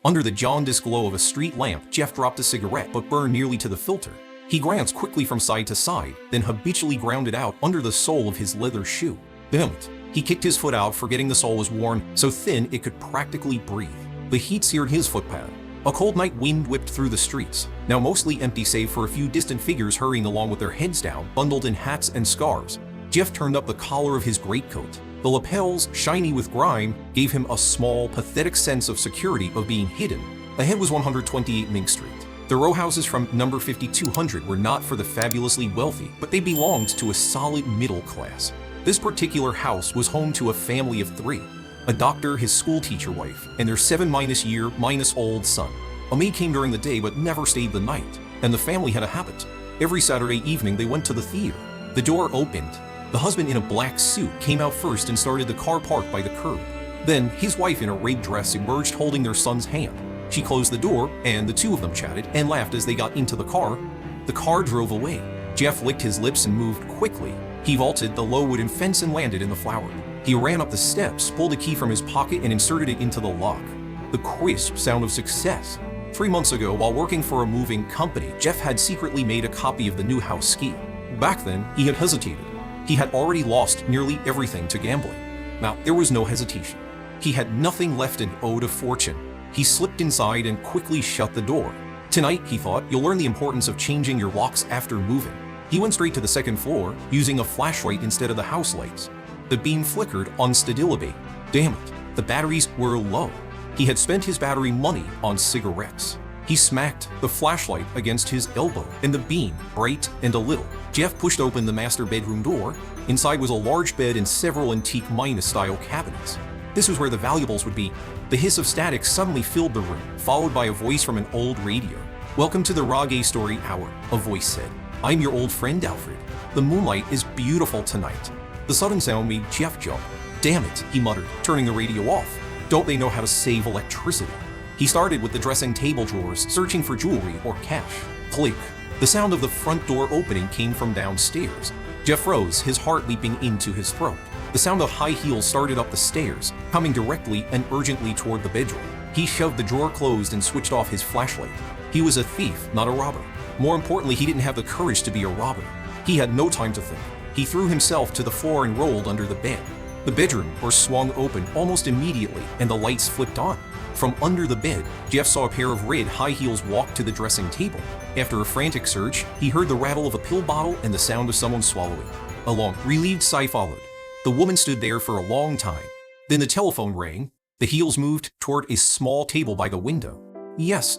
Under the jaundiced glow of a street lamp, Jeff dropped a cigarette but burned nearly to the filter. He glanced quickly from side to side, then habitually ground it out under the sole of his leather shoe. Damn it. He kicked his foot out, forgetting the sole was worn so thin it could practically breathe. The heat seared his footpad. A cold night wind whipped through the streets, now mostly empty save for a few distant figures hurrying along with their heads down, bundled in hats and scarves. Jeff turned up the collar of his greatcoat. The lapels, shiny with grime, gave him a small, pathetic sense of security of being hidden. Ahead was 128 Mink Street. The row houses from number 5200 were not for the fabulously wealthy, but they belonged to a solid middle class. This particular house was home to a family of 3. A doctor, his schoolteacher wife, and their 7-year-old son. A maid came during the day but never stayed the night, and the family had a habit. Every Saturday evening they went to the theater. The door opened. The husband in a black suit came out first and started the car parked by the curb. Then his wife in a red dress emerged holding their son's hand. She closed the door, and the two of them chatted and laughed as they got into the car. The car drove away. Jeff licked his lips and moved quickly. He vaulted the low wooden fence and landed in the flower. He ran up the steps, pulled a key from his pocket, and inserted it into the lock. The crisp sound of success. 3 months ago, while working for a moving company, Jeff had secretly made a copy of the new house scheme. Back then, he had hesitated. He had already lost nearly everything to gambling. Now, there was no hesitation. He had nothing left in ode of fortune. He slipped inside and quickly shut the door. Tonight, he thought, you'll learn the importance of changing your locks after moving. He went straight to the second floor, using a flashlight instead of the house lights. The beam flickered unsteadily. Damn it, the batteries were low. He had spent his battery money on cigarettes. He smacked the flashlight against his elbow, and the beam, bright and a little. Jeff pushed open the master bedroom door. Inside was a large bed and several antique Minas-style cabinets. This was where the valuables would be. The hiss of static suddenly filled the room, followed by a voice from an old radio. "Welcome to the Rage Story Hour," a voice said. "I'm your old friend Alfred. The moonlight is beautiful tonight." The sudden sound made Jeff jump. "Damn it," he muttered, turning the radio off. Don't they know how to save electricity? He started with the dressing table drawers, searching for jewelry or cash. Click. The sound of the front door opening came from downstairs. Jeff froze, his heart leaping into his throat. The sound of high heels started up the stairs, coming directly and urgently toward the bedroom. He shoved the drawer closed and switched off his flashlight. He was a thief, not a robber. More importantly, he didn't have the courage to be a robber. He had no time to think. He threw himself to the floor and rolled under the bed. The bedroom door swung open almost immediately, and the lights flipped on. From under the bed, Jeff saw a pair of red high heels walk to the dressing table. After a frantic search, he heard the rattle of a pill bottle and the sound of someone swallowing. A long, relieved sigh followed. The woman stood there for a long time. Then the telephone rang. The heels moved toward a small table by the window. Yes,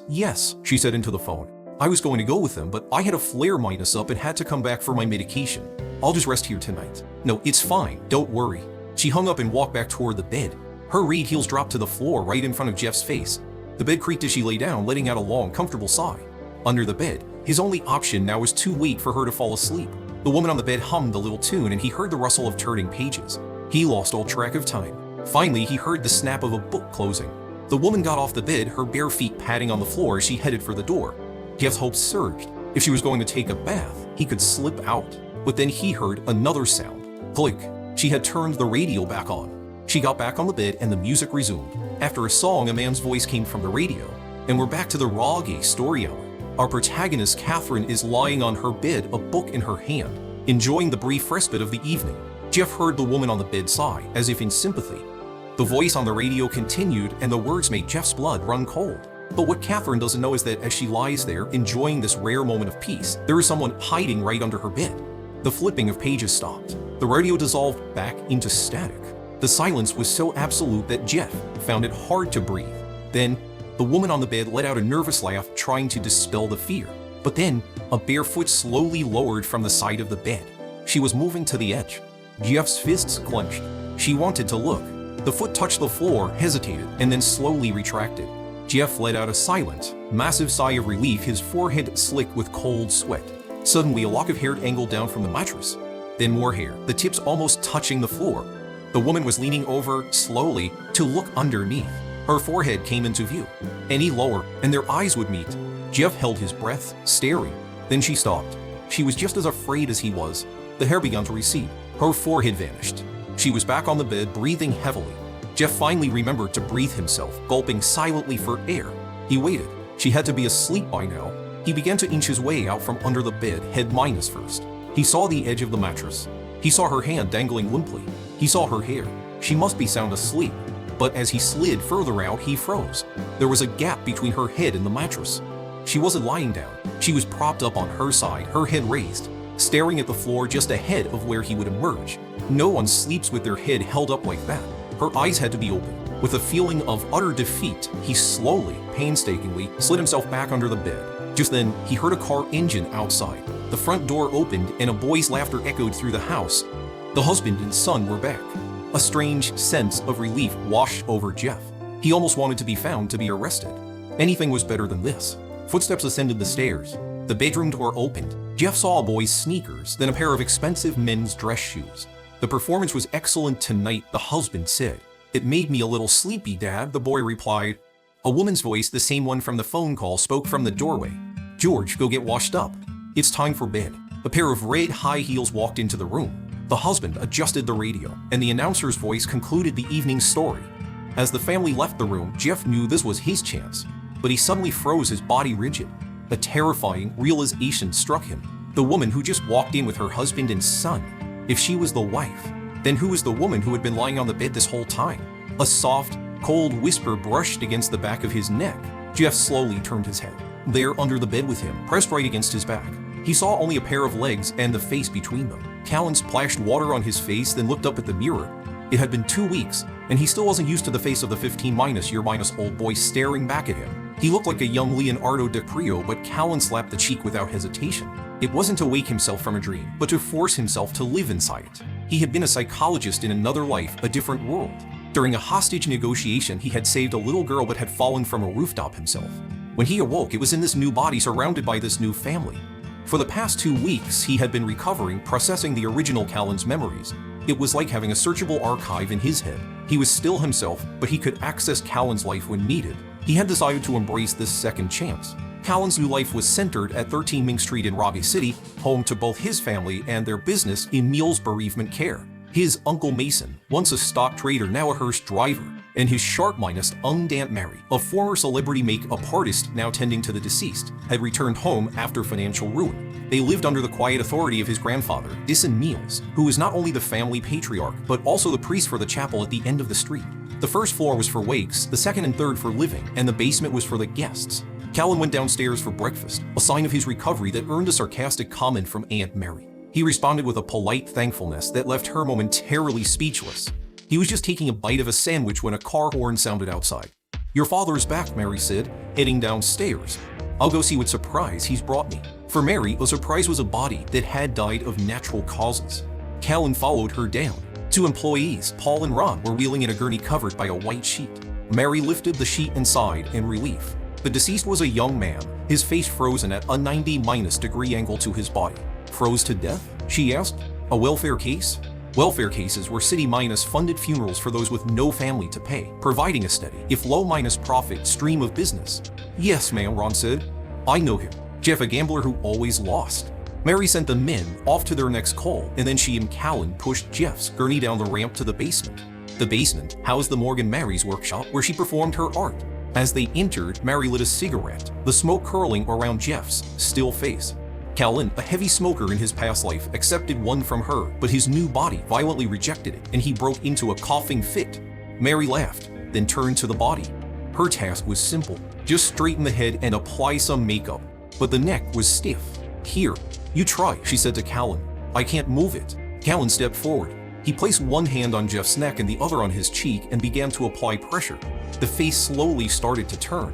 she said into the phone. "I was going to go with them, but I had a flare minus up and had to come back for my medication. I'll just rest here tonight." "No, it's fine, don't worry." She hung up and walked back toward the bed. Her red heels dropped to the floor right in front of Jeff's face. The bed creaked as she lay down, letting out a long, comfortable sigh. Under the bed, his only option now was to wait for her to fall asleep. The woman on the bed hummed a little tune, and he heard the rustle of turning pages. He lost all track of time. Finally, he heard the snap of a book closing. The woman got off the bed, her bare feet padding on the floor as she headed for the door. Jeff's hopes surged. If she was going to take a bath, he could slip out. But then he heard another sound. Click. She had turned the radio back on. She got back on the bed and the music resumed. After a song, a man's voice came from the radio. And we're back to the Rage Story Hour. Our protagonist, Catherine, is lying on her bed, a book in her hand, enjoying the brief respite of the evening. Jeff heard the woman on the bed sigh, as if in sympathy. The voice on the radio continued, and the words made Jeff's blood run cold. But what Catherine doesn't know is that as she lies there, enjoying this rare moment of peace, there is someone hiding right under her bed. The flipping of pages stopped. The radio dissolved back into static. The silence was so absolute that Jeff found it hard to breathe. Then, the woman on the bed let out a nervous laugh, trying to dispel the fear. But then, a bare foot slowly lowered from the side of the bed. She was moving to the edge. Jeff's fists clenched. She wanted to look. The foot touched the floor, hesitated, and then slowly retracted. Jeff let out a silent, massive sigh of relief, his forehead slick with cold sweat. Suddenly, a lock of hair angled down from the mattress. Then more hair, the tips almost touching the floor. The woman was leaning over slowly to look underneath. Her forehead came into view. Any lower, and their eyes would meet. Jeff held his breath, staring. Then she stopped. She was just as afraid as he was. The hair began to recede. Her forehead vanished. She was back on the bed, breathing heavily. Jeff finally remembered to breathe himself, gulping silently for air. He waited. She had to be asleep by now. He began to inch his way out from under the bed, head minus first. He saw the edge of the mattress. He saw her hand dangling limply. He saw her hair. She must be sound asleep. But as he slid further out, he froze. There was a gap between her head and the mattress. She wasn't lying down. She was propped up on her side, her head raised, staring at the floor just ahead of where he would emerge. No one sleeps with their head held up like that. Her eyes had to be open. With a feeling of utter defeat, he slowly, painstakingly, slid himself back under the bed. Just then, he heard a car engine outside. The front door opened and a boy's laughter echoed through the house. The husband and son were back. A strange sense of relief washed over Jeff. He almost wanted to be found to be arrested. Anything was better than this. Footsteps ascended the stairs. The bedroom door opened. Jeff saw a boy's sneakers, then a pair of expensive men's dress shoes. The performance was excellent tonight, the husband said. It made me a little sleepy, Dad, the boy replied. A woman's voice, the same one from the phone call, spoke from the doorway. George, go get washed up. It's time for bed. A pair of red high heels walked into the room. The husband adjusted the radio, and the announcer's voice concluded the evening's story. As the family left the room, Jeff knew this was his chance, but he suddenly froze, his body rigid. A terrifying realization struck him. The woman who just walked in with her husband and son. If she was the wife, then who was the woman who had been lying on the bed this whole time? A soft, cold whisper brushed against the back of his neck. Jeff slowly turned his head. There under the bed with him, pressed right against his back, he saw only a pair of legs and the face between them. Callan splashed water on his face, then looked up at the mirror. It had been 2 weeks, and he still wasn't used to the face of the 15-year-old boy staring back at him. He looked like a young Leonardo DiCaprio, but Callan slapped the cheek without hesitation. It wasn't to wake himself from a dream, but to force himself to live inside it. He had been a psychologist in another life, a different world. During a hostage negotiation, he had saved a little girl but had fallen from a rooftop himself. When he awoke, it was in this new body surrounded by this new family. For the past 2 weeks, he had been recovering, processing the original Callan's memories. It was like having a searchable archive in his head. He was still himself, but he could access Callan's life when needed. He had decided to embrace this second chance. Callan's new life was centered at 13 Mink Street in Rocky City, home to both his family and their business in Meals Bereavement Care. His Uncle Mason, once a stock trader, now a hearse driver, and his sharp-minus Aunt Mary, a former celebrity make-up artist now tending to the deceased, had returned home after financial ruin. They lived under the quiet authority of his grandfather, Dyson Meals, who was not only the family patriarch, but also the priest for the chapel at the end of the street. The first floor was for wakes, the second and third for living, and the basement was for the guests. Callan went downstairs for breakfast, a sign of his recovery that earned a sarcastic comment from Aunt Mary. He responded with a polite thankfulness that left her momentarily speechless. He was just taking a bite of a sandwich when a car horn sounded outside. Your father's back, Mary said, heading downstairs. I'll go see what surprise he's brought me. For Mary, the surprise was a body that had died of natural causes. Callan followed her down. 2 employees, Paul and Ron, were wheeling in a gurney covered by a white sheet. Mary lifted the sheet and sighed in relief. The deceased was a young man, his face frozen at a 90-degree angle to his body. Froze to death? She asked. A welfare case? Welfare cases were city-funded funerals for those with no family to pay, providing a steady, if low-profit, stream of business. Yes, ma'am, Ron said. I know him. Jeff, a gambler who always lost. Mary sent the men off to their next call, and then she and Callan pushed Jeff's gurney down the ramp to the basement. The basement housed the Morgan Mary's workshop where she performed her art. As they entered, Mary lit a cigarette, the smoke curling around Jeff's still face. Callan, a heavy smoker in his past life, accepted one from her, but his new body violently rejected it, and he broke into a coughing fit. Mary laughed, then turned to the body. Her task was simple. Just straighten the head and apply some makeup. But the neck was stiff. Here, you try, she said to Callan. I can't move it. Callan stepped forward. He placed one hand on Jeff's neck and the other on his cheek and began to apply pressure. The face slowly started to turn.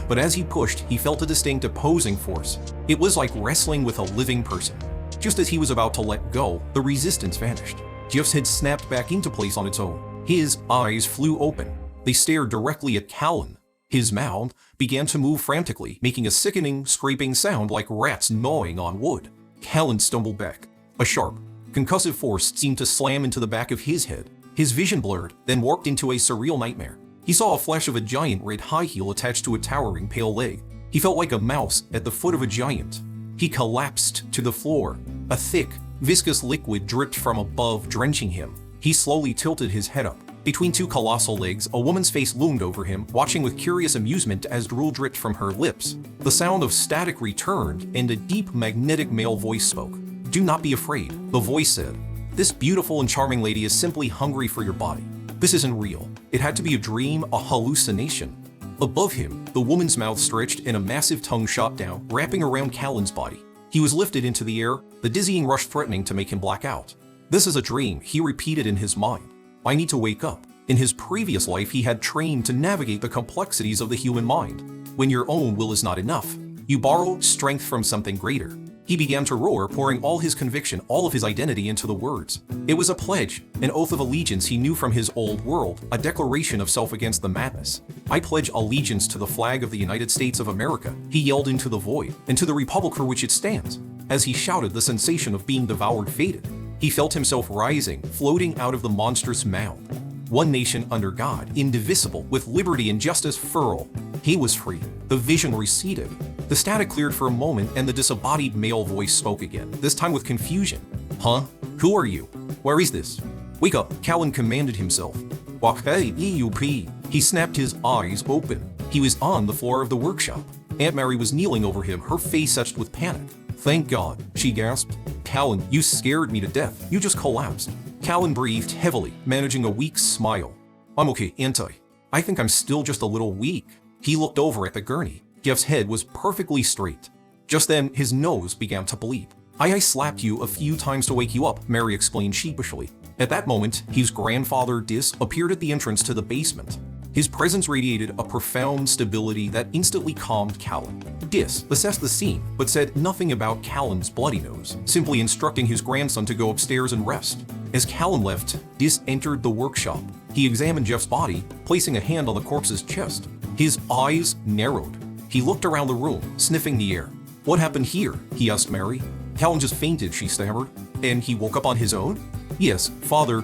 But as he pushed, he felt a distinct opposing force. It was like wrestling with a living person. Just as he was about to let go, the resistance vanished. Jeff's head snapped back into place on its own. His eyes flew open. They stared directly at Callan. His mouth began to move frantically, making a sickening, scraping sound like rats gnawing on wood. Callan stumbled back. A sharp, concussive force seemed to slam into the back of his head. His vision blurred, then warped into a surreal nightmare. He saw a flash of a giant red high heel attached to a towering pale leg. He felt like a mouse at the foot of a giant. He collapsed to the floor. A thick, viscous liquid dripped from above, drenching him. He slowly tilted his head up. Between two colossal legs, a woman's face loomed over him, watching with curious amusement as drool dripped from her lips. The sound of static returned, and a deep, magnetic male voice spoke. "Do not be afraid," the voice said. "This beautiful and charming lady is simply hungry for your body. This isn't real. It had to be a dream, a hallucination." Above him, the woman's mouth stretched and a massive tongue shot down, wrapping around Callan's body. He was lifted into the air, the dizzying rush threatening to make him black out. "This is a dream," he repeated in his mind. "I need to wake up." In his previous life, he had trained to navigate the complexities of the human mind. When your own will is not enough, you borrow strength from something greater. He began to roar, pouring all his conviction, all of his identity into the words. It was a pledge, an oath of allegiance he knew from his old world, a declaration of self against the madness. "I pledge allegiance to the flag of the United States of America," he yelled into the void, "and to the republic for which it stands." As he shouted, the sensation of being devoured faded. He felt himself rising, floating out of the monstrous mound. One nation under God, indivisible, with liberty and justice for all. He was free. The vision receded. The static cleared for a moment, and the disembodied male voice spoke again, this time with confusion. "Huh? Who are you? Where is this?" "Wake up," Callan commanded himself. "Wakay EUP." He snapped his eyes open. He was on the floor of the workshop. Aunt Mary was kneeling over him, her face etched with panic. "Thank God," she gasped. "Callan, you scared me to death. You just collapsed." Callan breathed heavily, managing a weak smile. "I'm okay, Auntie. I think I'm still just a little weak." He looked over at the gurney. Jeff's head was perfectly straight. Just then, his nose began to bleed. I slapped you a few times to wake you up," Mary explained sheepishly. At that moment, his grandfather Dis appeared at the entrance to the basement. His presence radiated a profound stability that instantly calmed Callan. Dis assessed the scene, but said nothing about Callan's bloody nose, simply instructing his grandson to go upstairs and rest. As Callan left, Dis entered the workshop. He examined Jeff's body, placing a hand on the corpse's chest. His eyes narrowed. He looked around the room, sniffing the air. "What happened here?" he asked Mary. "Callan just fainted," she stammered. "And he woke up on his own?" "Yes, Father."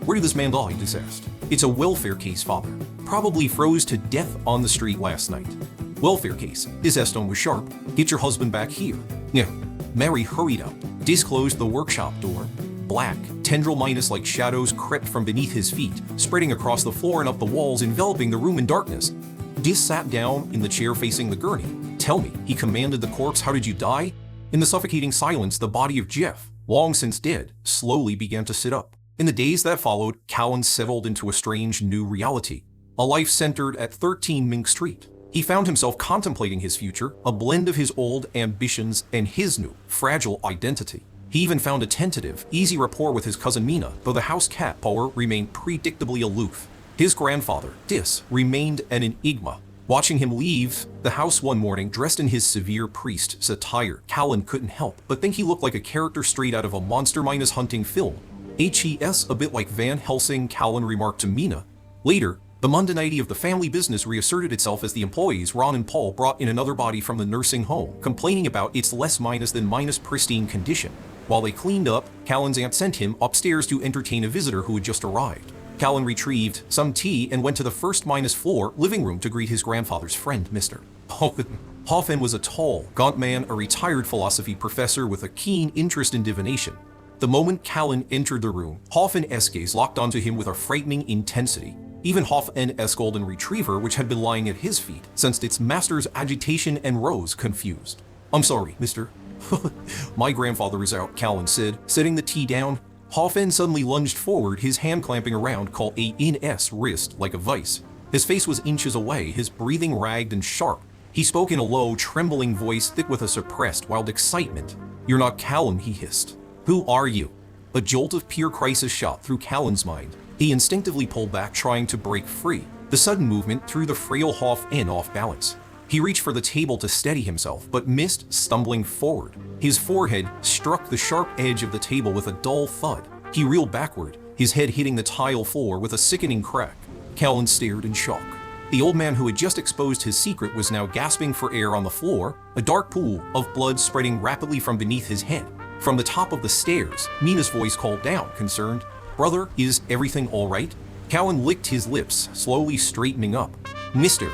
"Where did this man die?" Dis asked. "It's a welfare case, Father. Probably froze to death on the street last night." "Welfare case?" Dis asked with sharp. "Get your husband back here." "Yeah." Mary hurried out. Dis closed the workshop door. Black, tendril-minus like shadows crept from beneath his feet, spreading across the floor and up the walls, enveloping the room in darkness. Dis sat down in the chair facing the gurney. "Tell me," he commanded the corpse, "how did you die?" In the suffocating silence, the body of Jeff, long since dead, slowly began to sit up. In the days that followed, Callan settled into a strange new reality. A life centered at 13 Mink Street. He found himself contemplating his future, a blend of his old ambitions and his new, fragile identity. He even found a tentative, easy rapport with his cousin Mina, though the house cat, Power, remained predictably aloof. His grandfather, Dis, remained an enigma. Watching him leave the house one morning dressed in his severe priest's attire, Callan couldn't help but think he looked like a character straight out of a monster-hunting film. "HES, a bit like Van Helsing," Callan remarked to Mina. Later, the mundanity of the family business reasserted itself as the employees, Ron and Paul, brought in another body from the nursing home, complaining about its less minus than minus pristine condition. While they cleaned up, Callan's aunt sent him upstairs to entertain a visitor who had just arrived. Callan retrieved some tea and went to the first minus floor living room to greet his grandfather's friend, Mr. Hoffman. Hoffman was a tall, gaunt man, a retired philosophy professor with a keen interest in divination. The moment Callan entered the room, Hoffman's gaze locked onto him with a frightening intensity. Even Hoffman's golden retriever, which had been lying at his feet, sensed its master's agitation and rose confused. "I'm sorry, Mr. My grandfather is out," Callan said, setting the tea down. Hoffman suddenly lunged forward, his hand clamping around Callan's wrist like a vice. His face was inches away, his breathing ragged and sharp. He spoke in a low, trembling voice thick with a suppressed, wild excitement. "You're not Callan," he hissed. "Who are you?" A jolt of pure crisis shot through Callan's mind. He instinctively pulled back, trying to break free. The sudden movement threw the frail Hoffman off balance. He reached for the table to steady himself, but missed, stumbling forward. His forehead struck the sharp edge of the table with a dull thud. He reeled backward, his head hitting the tile floor with a sickening crack. Callan stared in shock. The old man who had just exposed his secret was now gasping for air on the floor, a dark pool of blood spreading rapidly from beneath his head. From the top of the stairs, Mina's voice called down, concerned, "Brother, is everything all right?" Callan licked his lips, slowly straightening up. "Mister."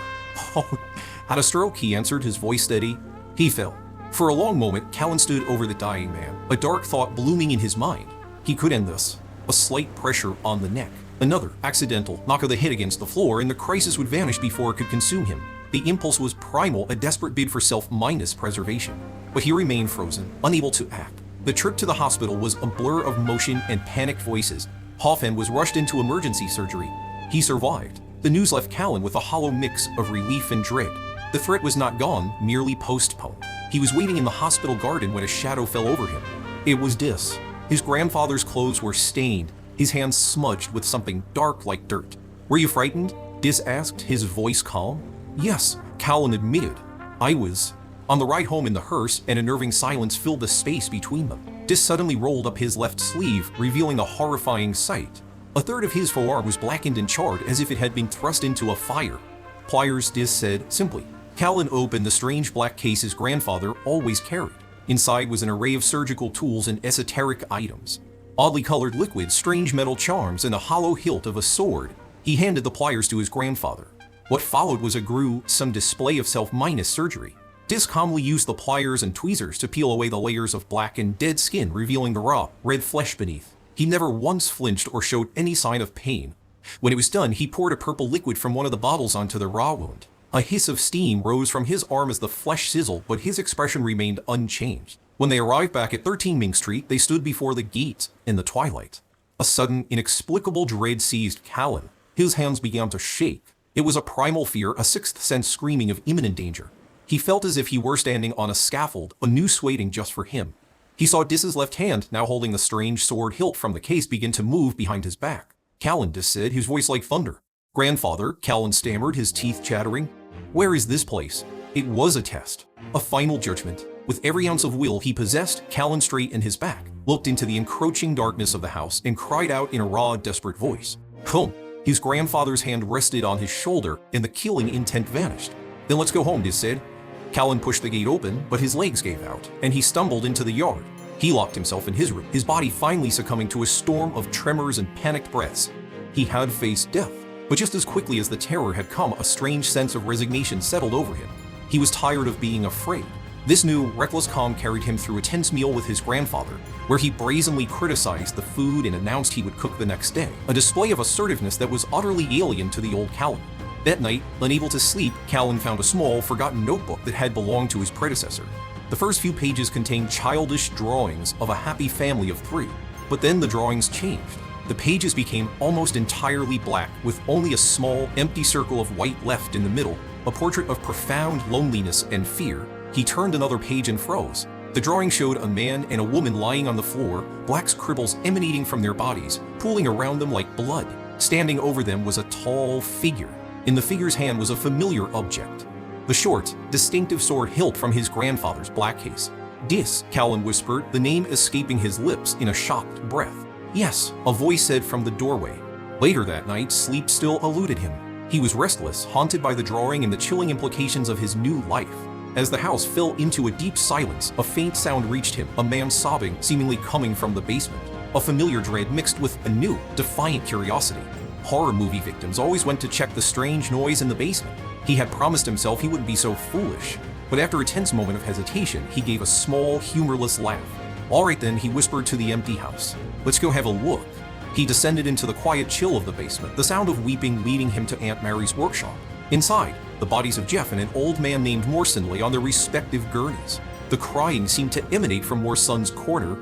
"Had a stroke," he answered, his voice steady. He fell. For a long moment, Callan stood over the dying man, a dark thought blooming in his mind. He could end this. A slight pressure on the neck. Another accidental knock of the head against the floor and the crisis would vanish before it could consume him. The impulse was primal, a desperate bid for self-preservation. But he remained frozen, unable to act. The trip to the hospital was a blur of motion and panicked voices. Hoffman was rushed into emergency surgery. He survived. The news left Callan with a hollow mix of relief and dread. The threat was not gone, merely postponed. He was waiting in the hospital garden when a shadow fell over him. It was Dis. His grandfather's clothes were stained, his hands smudged with something dark like dirt. "Were you frightened?" Dis asked, his voice calm. "Yes," Callan admitted. "I was." On the ride home in the hearse, an unnerving silence filled the space between them. Dis suddenly rolled up his left sleeve, revealing a horrifying sight. A third of his forearm was blackened and charred as if it had been thrust into a fire. "Pliers," Dis said simply. Callan opened the strange black case his grandfather always carried. Inside was an array of surgical tools and esoteric items. Oddly colored liquids, strange metal charms, and a hollow hilt of a sword. He handed the pliers to his grandfather. What followed was a gruesome display of self-surgery. Dis calmly used the pliers and tweezers to peel away the layers of black and dead skin, revealing the raw, red flesh beneath. He never once flinched or showed any sign of pain. When it was done, he poured a purple liquid from one of the bottles onto the raw wound. A hiss of steam rose from his arm as the flesh sizzled, but his expression remained unchanged. When they arrived back at 13 Mink Street, they stood before the gate in the twilight. A sudden, inexplicable dread seized Callan. His hands began to shake. It was a primal fear, a sixth sense screaming of imminent danger. He felt as if he were standing on a scaffold, a noose waiting just for him. He saw Dis's left hand, now holding the strange sword hilt from the case, begin to move behind his back. "Callan," Dis said, his voice like thunder. "Grandfather," Callan stammered, his teeth chattering. "Where is this place?" It was a test, a final judgment. With every ounce of will he possessed, Callan straightened his back, looked into the encroaching darkness of the house, and cried out in a raw, desperate voice. "Home!" His grandfather's hand rested on his shoulder, and the killing intent vanished. "Then let's go home," Dis said. Callan pushed the gate open, but his legs gave out, and he stumbled into the yard. He locked himself in his room, his body finally succumbing to a storm of tremors and panicked breaths. He had faced death, but just as quickly as the terror had come, a strange sense of resignation settled over him. He was tired of being afraid. This new, reckless calm carried him through a tense meal with his grandfather, where he brazenly criticized the food and announced he would cook the next day, a display of assertiveness that was utterly alien to the old Callan. That night, unable to sleep, Callan found a small, forgotten notebook that had belonged to his predecessor. The first few pages contained childish drawings of a happy family of 3, but then the drawings changed. The pages became almost entirely black, with only a small, empty circle of white left in the middle, a portrait of profound loneliness and fear. He turned another page and froze. The drawing showed a man and a woman lying on the floor, black scribbles emanating from their bodies, pooling around them like blood. Standing over them was a tall figure. In the figure's hand was a familiar object, the short, distinctive sword hilt from his grandfather's black case. "Dis," Callan whispered, the name escaping his lips in a shocked breath. "Yes," a voice said from the doorway. Later that night, sleep still eluded him. He was restless, haunted by the drawing and the chilling implications of his new life. As the house fell into a deep silence, a faint sound reached him, a man sobbing, seemingly coming from the basement. A familiar dread mixed with a new, defiant curiosity. Horror movie victims always went to check the strange noise in the basement. He had promised himself he wouldn't be so foolish. But after a tense moment of hesitation, he gave a small, humorless laugh. "All right then," he whispered to the empty house. "Let's go have a look." He descended into the quiet chill of the basement, the sound of weeping leading him to Aunt Mary's workshop. Inside, the bodies of Jeff and an old man named Morrison lay on their respective gurneys. The crying seemed to emanate from Morson's corner.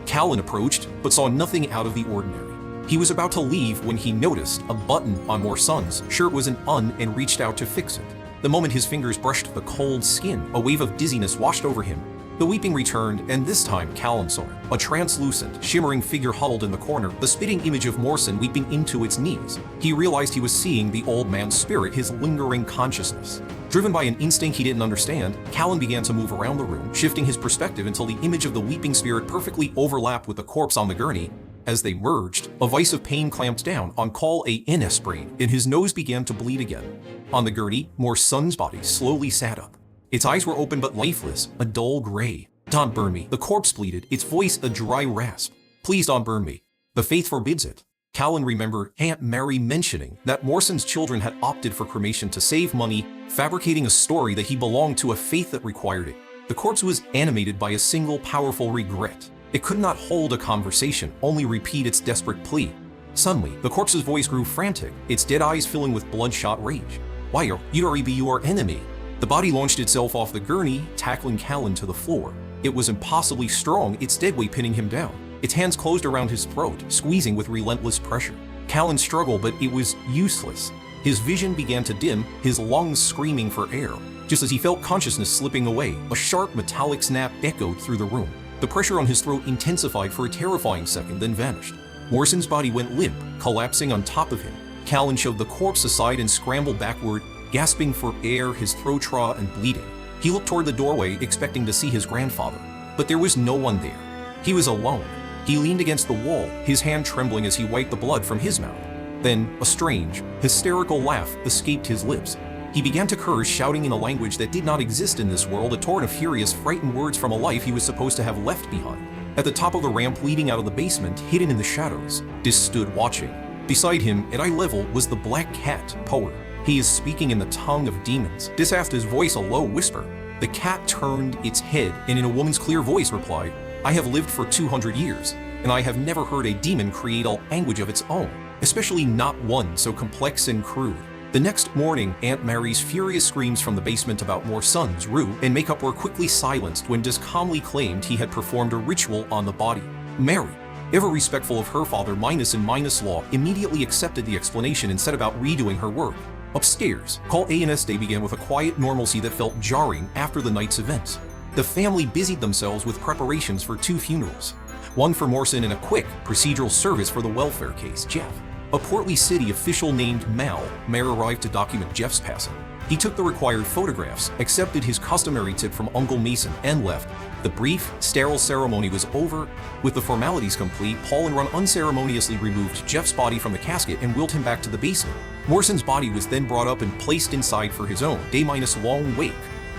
Callan approached, but saw nothing out of the ordinary. He was about to leave when he noticed a button on Morson's shirt was un and reached out to fix it. The moment his fingers brushed the cold skin, a wave of dizziness washed over him. The weeping returned, and this time Callan saw it. A translucent, shimmering figure huddled in the corner, the spitting image of Morrison weeping into its knees. He realized he was seeing the old man's spirit, his lingering consciousness. Driven by an instinct he didn't understand, Callan began to move around the room, shifting his perspective until the image of the weeping spirit perfectly overlapped with the corpse on the gurney. As they merged, a vice of pain clamped down on Call a NS brain, and his nose began to bleed again. On the gurney, Morson's body slowly sat up. Its eyes were open but lifeless, a dull gray. "Don't burn me," the corpse pleaded, its voice a dry rasp. "Please don't burn me. The faith forbids it." Callan remembered Aunt Mary mentioning that Morson's children had opted for cremation to save money, fabricating a story that he belonged to a faith that required it. The corpse was animated by a single powerful regret. It could not hold a conversation, only repeat its desperate plea. Suddenly, the corpse's voice grew frantic, its dead eyes filling with bloodshot rage. "Why are you be your enemy?" The body launched itself off the gurney, tackling Callan to the floor. It was impossibly strong, its dead weight pinning him down. Its hands closed around his throat, squeezing with relentless pressure. Callan struggled, but it was useless. His vision began to dim, his lungs screaming for air. Just as he felt consciousness slipping away, a sharp metallic snap echoed through the room. The pressure on his throat intensified for a terrifying second, then vanished. Morrison's body went limp, collapsing on top of him. Callan shoved the corpse aside and scrambled backward, gasping for air, his throat raw and bleeding. He looked toward the doorway, expecting to see his grandfather, but there was no one there. He was alone. He leaned against the wall, his hand trembling as he wiped the blood from his mouth. Then, a strange, hysterical laugh escaped his lips. He began to curse, shouting in a language that did not exist in this world, a torrent of furious, frightened words from a life he was supposed to have left behind. At the top of the ramp leading out of the basement, hidden in the shadows, Dis stood watching. Beside him, at eye level, was the black cat, Power. "He is speaking in the tongue of demons," Dis asked, his voice a low whisper. The cat turned its head and in a woman's clear voice replied, "I have lived for 200 years, and I have never heard a demon create a language of its own, especially not one so complex and crude." The next morning, Aunt Mary's furious screams from the basement about more sons, Rue, and makeup were quickly silenced when Dis calmly claimed he had performed a ritual on the body. Mary, ever respectful of her father minus law, immediately accepted the explanation and set about redoing her work. Upstairs, Call A&S Day began with a quiet normalcy that felt jarring after the night's events. The family busied themselves with preparations for 2 funerals. One for Morrison and a quick, procedural service for the welfare case, Jeff. A portly city official named Mal, Mayor arrived to document Jeff's passing. He took the required photographs, accepted his customary tip from Uncle Mason, and left. The brief, sterile ceremony was over. With the formalities complete, Paul and Ron unceremoniously removed Jeff's body from the casket and wheeled him back to the basement. Morrison's body was then brought up and placed inside for his own day-long wake.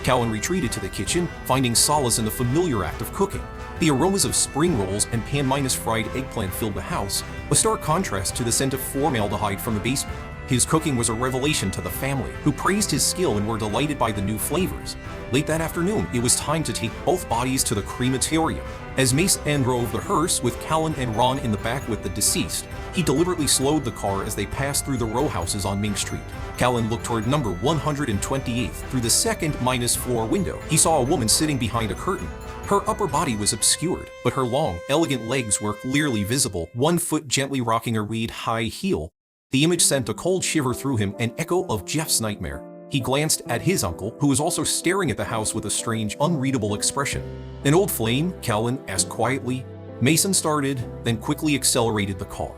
Callan retreated to the kitchen, finding solace in the familiar act of cooking. The aromas of spring rolls and pan-fried eggplant filled the house, a stark contrast to the scent of formaldehyde from the basement. His cooking was a revelation to the family, who praised his skill and were delighted by the new flavors. Late that afternoon, it was time to take both bodies to the crematorium. As Mason drove the hearse with Callan and Ron in the back with the deceased, he deliberately slowed the car as they passed through the row houses on Mink Street. Callan looked toward number 128th through the second-floor window. He saw a woman sitting behind a curtain. Her upper body was obscured, but her long, elegant legs were clearly visible, one foot gently rocking her reed-high heel. The image sent a cold shiver through him, an echo of Jeff's nightmare. He glanced at his uncle, who was also staring at the house with a strange, unreadable expression. "An old flame?" Callan asked quietly. Mason started, then quickly accelerated the car.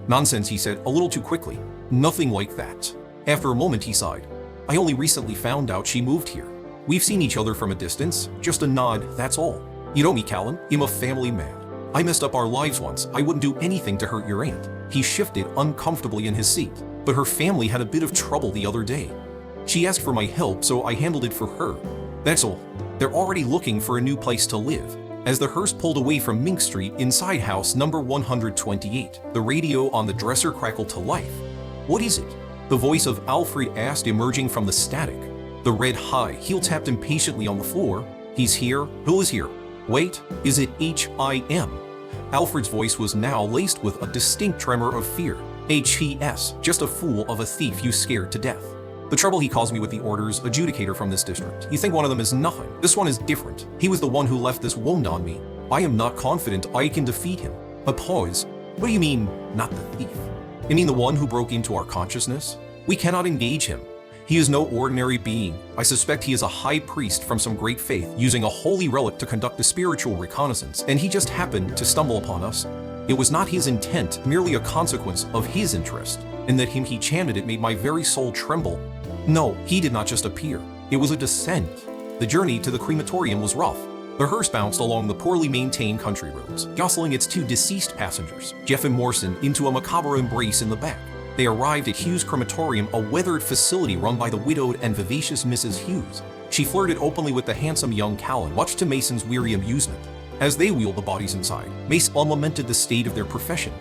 "Nonsense," he said, a little too quickly. "Nothing like that." After a moment, he sighed. "I only recently found out she moved here. We've seen each other from a distance, just a nod, that's all. You know me, Callan, I'm a family man. I messed up our lives once. I wouldn't do anything to hurt your aunt." He shifted uncomfortably in his seat. "But her family had a bit of trouble the other day. She asked for my help, so I handled it for her. That's all. They're already looking for a new place to live." As the hearse pulled away from Mink Street inside house number 128, the radio on the dresser crackled to life. "What is it?" the voice of Alfred asked, emerging from the static. The red high heel tapped impatiently on the floor. "He's here. Who is here? Wait, is it H.I.M.?" Alfred's voice was now laced with a distinct tremor of fear. "H.E.S. Just a fool of a thief you scared to death. The trouble he caused me with the orders adjudicator from this district. You think one of them is nothing. This one is different. He was the one who left this wound on me. I am not confident I can defeat him." A pause. "What do you mean, not the thief? You mean the one who broke into our consciousness? We cannot engage him. He is no ordinary being. I suspect he is a high priest from some great faith, using a holy relic to conduct a spiritual reconnaissance, and he just happened to stumble upon us. It was not his intent, merely a consequence of his interest, and that hymn he chanted it made my very soul tremble. No, he did not just appear. It was a descent. The journey to the crematorium was rough. The hearse bounced along the poorly maintained country roads, jostling its 2 deceased passengers, Jeff and Morrison, into a macabre embrace in the back. They arrived at Hughes Crematorium, a weathered facility run by the widowed and vivacious Mrs. Hughes. She flirted openly with the handsome young Callan, much to Mason's weary amusement. As they wheeled the bodies inside, Mason lamented the state of their profession.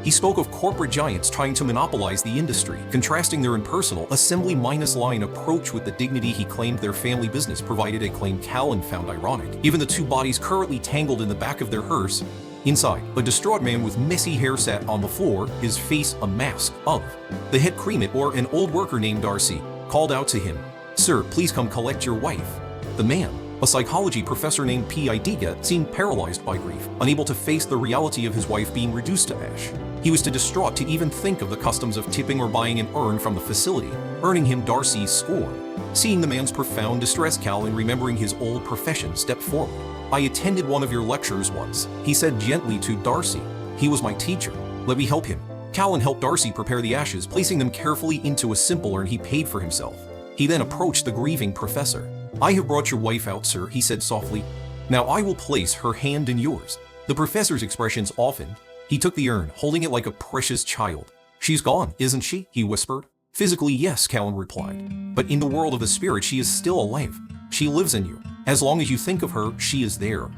He spoke of corporate giants trying to monopolize the industry, contrasting their impersonal, assembly-line approach with the dignity he claimed their family business provided, a claim Callan found ironic. Even the 2 bodies currently tangled in the back of their hearse, Inside, a distraught man with messy hair sat on the floor, his face a mask of. The head cremator, an old worker named Darcy, called out to him, "Sir, please come collect your wife." The man, a psychology professor named P.I.D., seemed paralyzed by grief, unable to face the reality of his wife being reduced to ash. He was too distraught to even think of the customs of tipping or buying an urn from the facility, earning him Darcy's scorn. Seeing the man's profound distress, Callan, remembering his old profession, stepped forward. "I attended one of your lectures once," he said gently to Darcy. "He was my teacher. Let me help him." Callan helped Darcy prepare the ashes, placing them carefully into a simple urn he paid for himself. He then approached the grieving professor. "I have brought your wife out, sir," he said softly. "Now I will place her hand in yours." The professor's expressions softened. He took the urn, holding it like a precious child. "She's gone, isn't she?" he whispered. "Physically, yes," Callan replied. "But in the world of the spirit, she is still alive. She lives in you. As long as you think of her, she is there."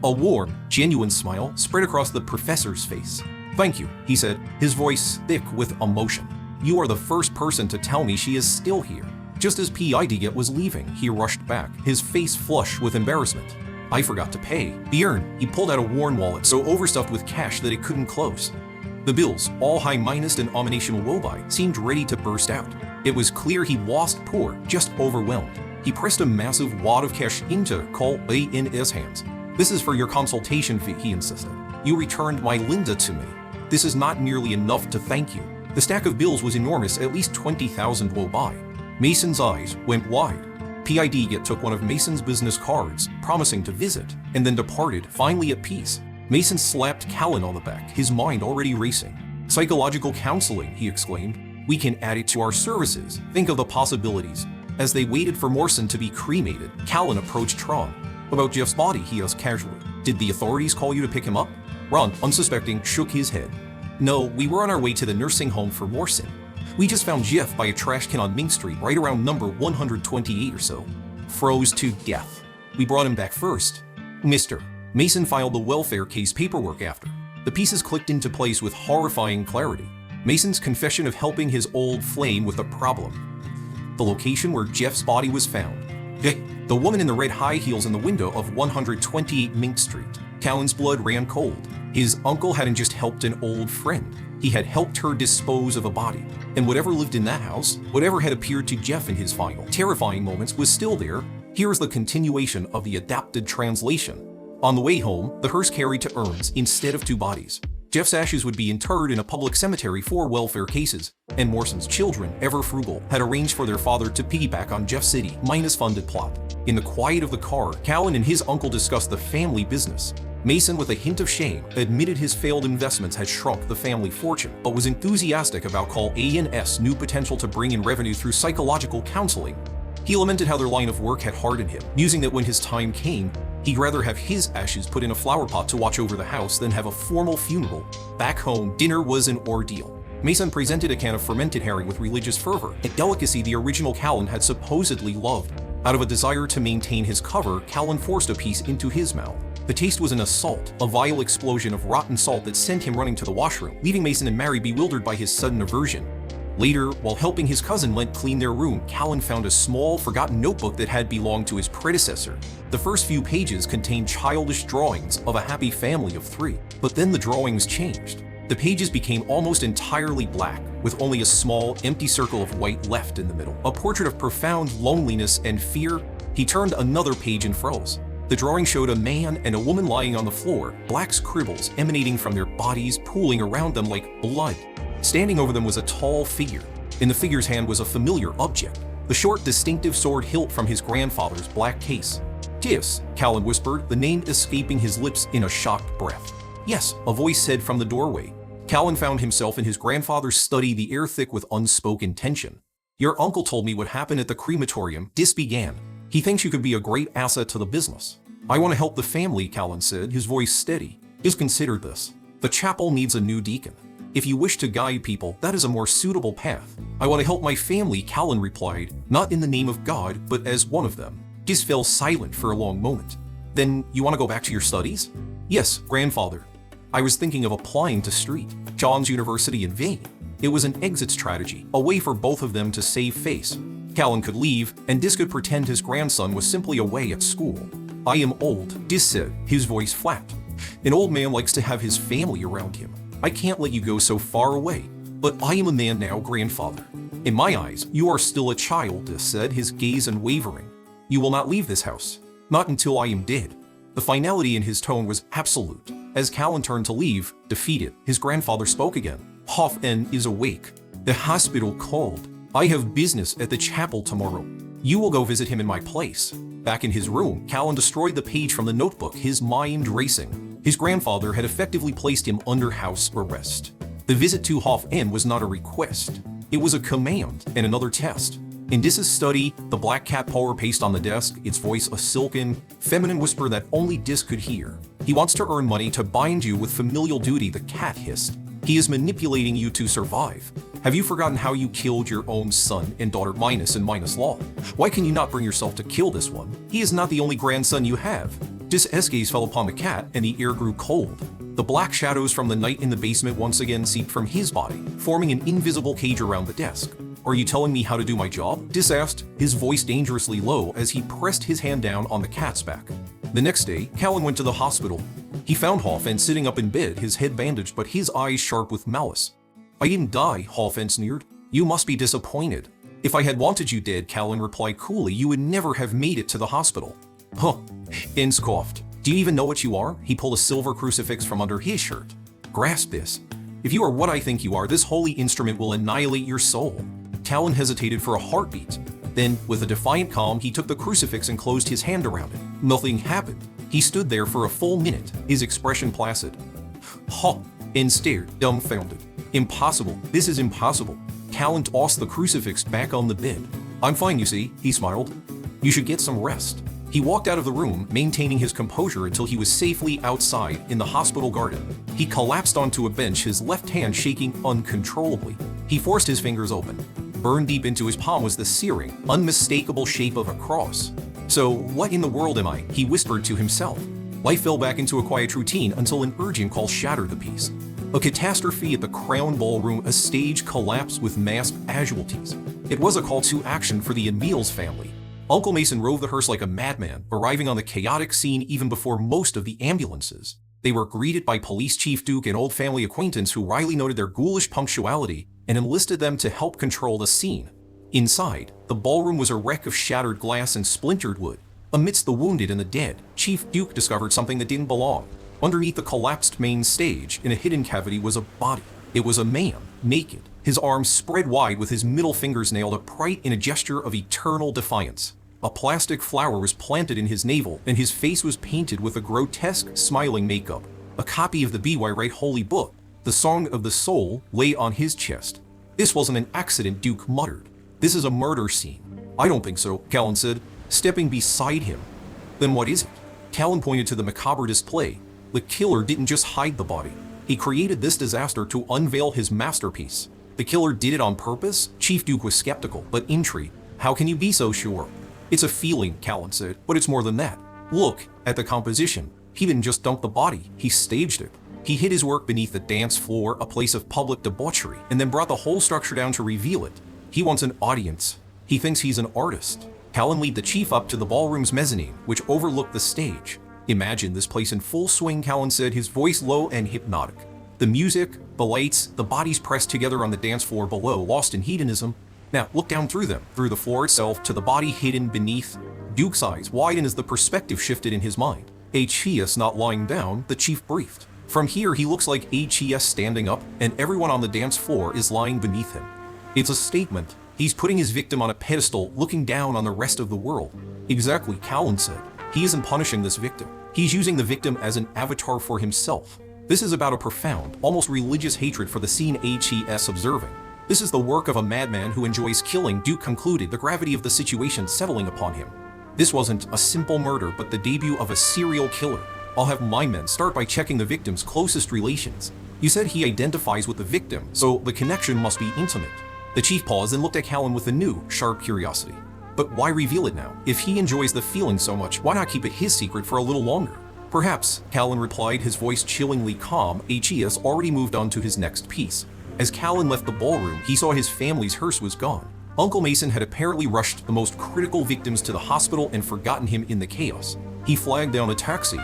A warm, genuine smile spread across the professor's face. "Thank you," he said, his voice thick with emotion. "You are the first person to tell me she is still here." Just as P.I.D. was leaving, he rushed back, his face flushed with embarrassment. "I forgot to pay." The urn, he pulled out a worn wallet so overstuffed with cash that it couldn't close. The bills, all high-minus and ominational woebye, seemed ready to burst out. It was clear he wasn't poor, just overwhelmed. He pressed a massive wad of cash into Callan's hands. "This is for your consultation fee," he insisted. "You returned my Linda to me. This is not nearly enough to thank you." The stack of bills was enormous, at least 20,000 woebye. Mason's eyes went wide. P.I.D. took one of Mason's business cards, promising to visit, and then departed, finally at peace. Mason slapped Callan on the back, his mind already racing. "Psychological counseling," he exclaimed. "We can add it to our services. Think of the possibilities." As they waited for Morrison to be cremated, Callan approached Ron. "About Jeff's body," he asked casually. "Did the authorities call you to pick him up?" Ron, unsuspecting, shook his head. "No, we were on our way to the nursing home for Morrison. We just found Jeff by a trash can on Mink Street, right around number 128 or so. Froze to death. We brought him back first. Mr. Mason filed the welfare case paperwork after. The pieces clicked into place with horrifying clarity. Mason's confession of helping his old flame with a problem. The location where Jeff's body was found. The woman in the red high heels in the window of 128 Mink Street. Callan's blood ran cold. His uncle hadn't just helped an old friend. He had helped her dispose of a body. And whatever lived in that house, whatever had appeared to Jeff in his final, terrifying moments, was still there. Here is the continuation of the adapted translation. On the way home, the hearse carried 2 urns instead of 2 bodies. Jeff's ashes would be interred in a public cemetery for welfare cases, and Morrison's children, ever frugal, had arranged for their father to piggyback on Jeff's city-minus funded plot. In the quiet of the car, Callan and his uncle discussed the family business. Mason, with a hint of shame, admitted his failed investments had shrunk the family fortune, but was enthusiastic about Callan's new potential to bring in revenue through psychological counseling. He lamented how their line of work had hardened him, musing that when his time came, he'd rather have his ashes put in a flower pot to watch over the house than have a formal funeral. Back home, dinner was an ordeal. Mason presented a can of fermented herring with religious fervor, a delicacy the original Callan had supposedly loved. Out of a desire to maintain his cover, Callan forced a piece into his mouth. The taste was an assault, a vile explosion of rotten salt that sent him running to the washroom, leaving Mason and Mary bewildered by his sudden aversion. Later, while helping his cousin Lent clean their room, Callan found a small, forgotten notebook that had belonged to his predecessor. The first few pages contained childish drawings of a happy family of 3, but then the drawings changed. The pages became almost entirely black, with only a small, empty circle of white left in the middle, a portrait of profound loneliness and fear. He turned another page and froze. The drawing showed a man and a woman lying on the floor, black scribbles emanating from their bodies, pooling around them like blood. Standing over them was a tall figure. In the figure's hand was a familiar object, the short, distinctive sword hilt from his grandfather's black case. "Yes," Callan whispered, the name escaping his lips in a shocked breath. "Yes," a voice said from the doorway. Callan found himself in his grandfather's study, the air thick with unspoken tension. "Your uncle told me what happened at the crematorium," Dis began. "He thinks you could be a great asset to the business." "I want to help the family," Callan said, his voice steady. "Just consider this. The chapel needs a new deacon. If you wish to guide people, that is a more suitable path." "I want to help my family," Callan replied, not in the name of God, but as one of them. Dis fell silent for a long moment. "Then you want to go back to your studies?" "Yes, grandfather. I was thinking of applying to John's University in vain. It was an exit strategy, a way for both of them to save face. Callan could leave, and Dis could pretend his grandson was simply away at school. "I am old," Dis said, his voice flat. An old man likes to have his family around him. I can't let you go so far away. But I am a man now, grandfather. In my eyes, you are still a child, Dis said, his gaze unwavering. You will not leave this house. Not until I am dead. The finality in his tone was absolute. As Callan turned to leave, defeated, his grandfather spoke again. Hoff-N is awake. The hospital called. I have business at the chapel tomorrow. You will go visit him in my place. Back in his room, Callan destroyed the page from the notebook, his mind racing. His grandfather had effectively placed him under house arrest. The visit to Hoff-N was not a request. It was a command and another test. In Dis's study, the black cat paw paced on the desk, its voice a silken, feminine whisper that only Dis could hear. He wants to earn money to bind you with familial duty, the cat hissed. He is manipulating you to survive. Have you forgotten how you killed your own son and daughter minus and minus law? Why can you not bring yourself to kill this one? He is not the only grandson you have. Dis' gaze fell upon the cat and the air grew cold. The black shadows from the night in the basement once again seeped from his body, forming an invisible cage around the desk. Are you telling me how to do my job? Dis asked, his voice dangerously low as he pressed his hand down on the cat's back. The next day, Callan went to the hospital. He found Hoff-N sitting up in bed, his head bandaged but his eyes sharp with malice. I didn't die, Hoff-N sneered. You must be disappointed. If I had wanted you dead, Callan replied coolly, you would never have made it to the hospital. Huh, N scoffed. Do you even know what you are? He pulled a silver crucifix from under his shirt. Grasp this. If you are what I think you are, this holy instrument will annihilate your soul. Callan hesitated for a heartbeat. Then, with a defiant calm, he took the crucifix and closed his hand around it. Nothing happened. He stood there for a full minute, his expression placid. Ha! N stared, dumbfounded. Impossible. This is impossible. Callan tossed the crucifix back on the bed. I'm fine, you see, he smiled. You should get some rest. He walked out of the room, maintaining his composure until he was safely outside in the hospital garden. He collapsed onto a bench, his left hand shaking uncontrollably. He forced his fingers open. Burned deep into his palm was the searing, unmistakable shape of a cross. So, what in the world am I? He whispered to himself. Life fell back into a quiet routine until an urgent call shattered the peace. A catastrophe at the Crown Ballroom, a stage collapse with mass casualties. It was a call to action for the Emil's family. Uncle Mason rode the hearse like a madman, arriving on the chaotic scene even before most of the ambulances. They were greeted by Police Chief Duke, an old family acquaintance who wryly noted their ghoulish punctuality and enlisted them to help control the scene. Inside, the ballroom was a wreck of shattered glass and splintered wood. Amidst the wounded and the dead, Chief Duke discovered something that didn't belong. Underneath the collapsed main stage, in a hidden cavity, was a body. It was a man, naked, his arms spread wide with his middle fingers nailed upright in a gesture of eternal defiance. A plastic flower was planted in his navel, and his face was painted with a grotesque, smiling makeup. A copy of the B.Y. Wright Holy Book, the Song of the Soul, lay on his chest. This wasn't an accident, Duke muttered. This is a murder scene. I don't think so, Callan said, stepping beside him. Then what is it? Callan pointed to the macabre display. The killer didn't just hide the body. He created this disaster to unveil his masterpiece. The killer did it on purpose? Chief Duke was skeptical, but intrigued. How can you be so sure? It's a feeling, Callan said, but it's more than that. Look at the composition. He didn't just dump the body, he staged it. He hid his work beneath the dance floor, a place of public debauchery, and then brought the whole structure down to reveal it. He wants an audience. He thinks he's an artist. Callan led the chief up to the ballroom's mezzanine, which overlooked the stage. Imagine this place in full swing, Callan said, his voice low and hypnotic. The music, the lights, the bodies pressed together on the dance floor below, lost in hedonism. Now, look down through them, through the floor itself, to the body hidden beneath. Duke's eyes widened as the perspective shifted in his mind. H.E.S. not lying down, the chief briefed. From here, he looks like H.E.S. standing up, and everyone on the dance floor is lying beneath him. It's a statement. He's putting his victim on a pedestal, looking down on the rest of the world. Exactly, Callan said. He isn't punishing this victim. He's using the victim as an avatar for himself. This is about a profound, almost religious hatred for the scene H.E.S. observing. This is the work of a madman who enjoys killing, Duke concluded, the gravity of the situation settling upon him. This wasn't a simple murder, but the debut of a serial killer. I'll have my men start by checking the victim's closest relations. You said he identifies with the victim, so the connection must be intimate. The chief paused and looked at Callan with a new, sharp curiosity. But why reveal it now? If he enjoys the feeling so much, why not keep it his secret for a little longer? Perhaps, Callan replied, his voice chillingly calm. H.E.S. already moved on to his next piece. As Callan left the ballroom, he saw his family's hearse was gone. Uncle Mason had apparently rushed the most critical victims to the hospital and forgotten him in the chaos. He flagged down a taxi.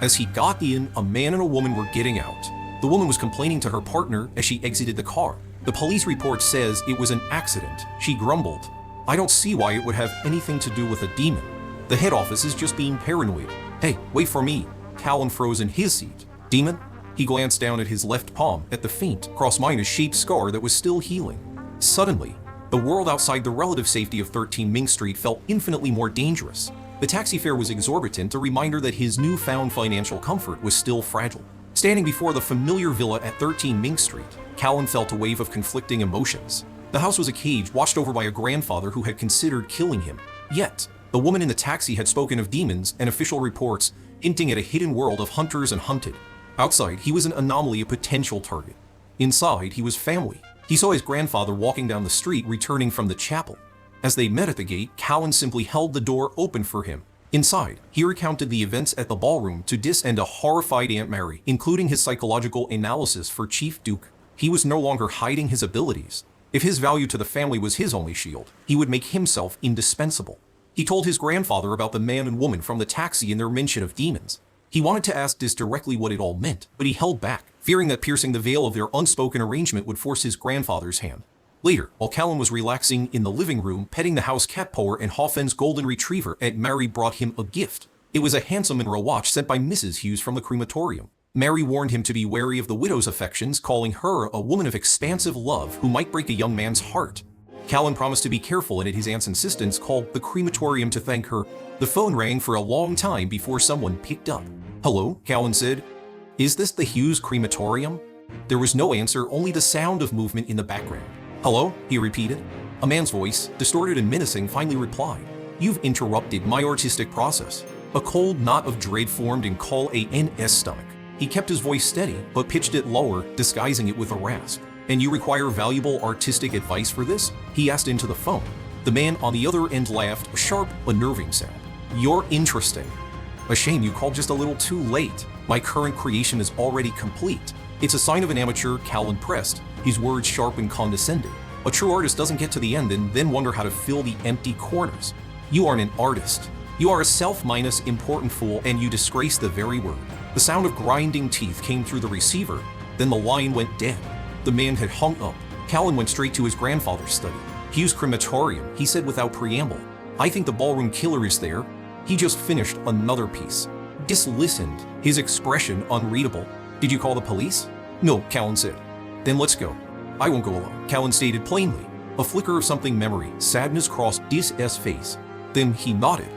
As he got in, a man and a woman were getting out. The woman was complaining to her partner as she exited the car. The police report says it was an accident. She grumbled, "I don't see why it would have anything to do with a demon. The head office is just being paranoid." "Hey, wait for me." Callan froze in his seat. "Demon?" He glanced down at his left palm, at the faint, cross-minus-shaped scar that was still healing. Suddenly, the world outside the relative safety of 13 Mink Street felt infinitely more dangerous. The taxi fare was exorbitant, a reminder that his newfound financial comfort was still fragile. Standing before the familiar villa at 13 Mink Street, Callan felt a wave of conflicting emotions. The house was a cage watched over by a grandfather who had considered killing him. Yet, the woman in the taxi had spoken of demons and official reports hinting at a hidden world of hunters and hunted. Outside, he was an anomaly, a potential target. Inside, he was family. He saw his grandfather walking down the street, returning from the chapel. As they met at the gate, Callan simply held the door open for him. Inside, he recounted the events at the ballroom to Dis and a horrified Aunt Mary, including his psychological analysis for Chief Duke. He was no longer hiding his abilities. If his value to the family was his only shield, he would make himself indispensable. He told his grandfather about the man and woman from the taxi and their mention of demons. He wanted to ask Dis directly what it all meant, but he held back, fearing that piercing the veil of their unspoken arrangement would force his grandfather's hand. Later, while Callan was relaxing in the living room, petting the house cat Power and Hoffen's golden retriever, Aunt Mary brought him a gift. It was a handsome mineral watch sent by Mrs. Hughes from the crematorium. Mary warned him to be wary of the widow's affections, calling her a woman of expansive love who might break a young man's heart. Callan promised to be careful and at his aunt's insistence called the crematorium to thank her. The phone rang for a long time before someone picked up. "Hello," Callan said. "Is this the Hughes crematorium?" There was no answer, only the sound of movement in the background. "Hello," he repeated. A man's voice, distorted and menacing, finally replied, "You've interrupted my artistic process." A cold knot of dread formed in Callan's stomach. He kept his voice steady, but pitched it lower, disguising it with a rasp. "And you require valuable artistic advice for this?" he asked into the phone. The man on the other end laughed, a sharp, unnerving sound. "You're interesting. A shame you called just a little too late. My current creation is already complete." "It's a sign of an amateur," Callan pressed, his words sharp and condescending. "A true artist doesn't get to the end and then wonder how to fill the empty corners. You aren't an artist. You are a self-important fool, and you disgrace the very word." The sound of grinding teeth came through the receiver, then the line went dead. The man had hung up. Callan went straight to his grandfather's study. "Hughes crematorium," he said without preamble. "I think the ballroom killer is there. He just finished another piece." Dis listened, his expression unreadable. "Did you call the police?" "No," Callan said. "Then let's go." "I won't go alone," Callan stated plainly. A flicker of something memory, sadness crossed Dis's face. Then he nodded.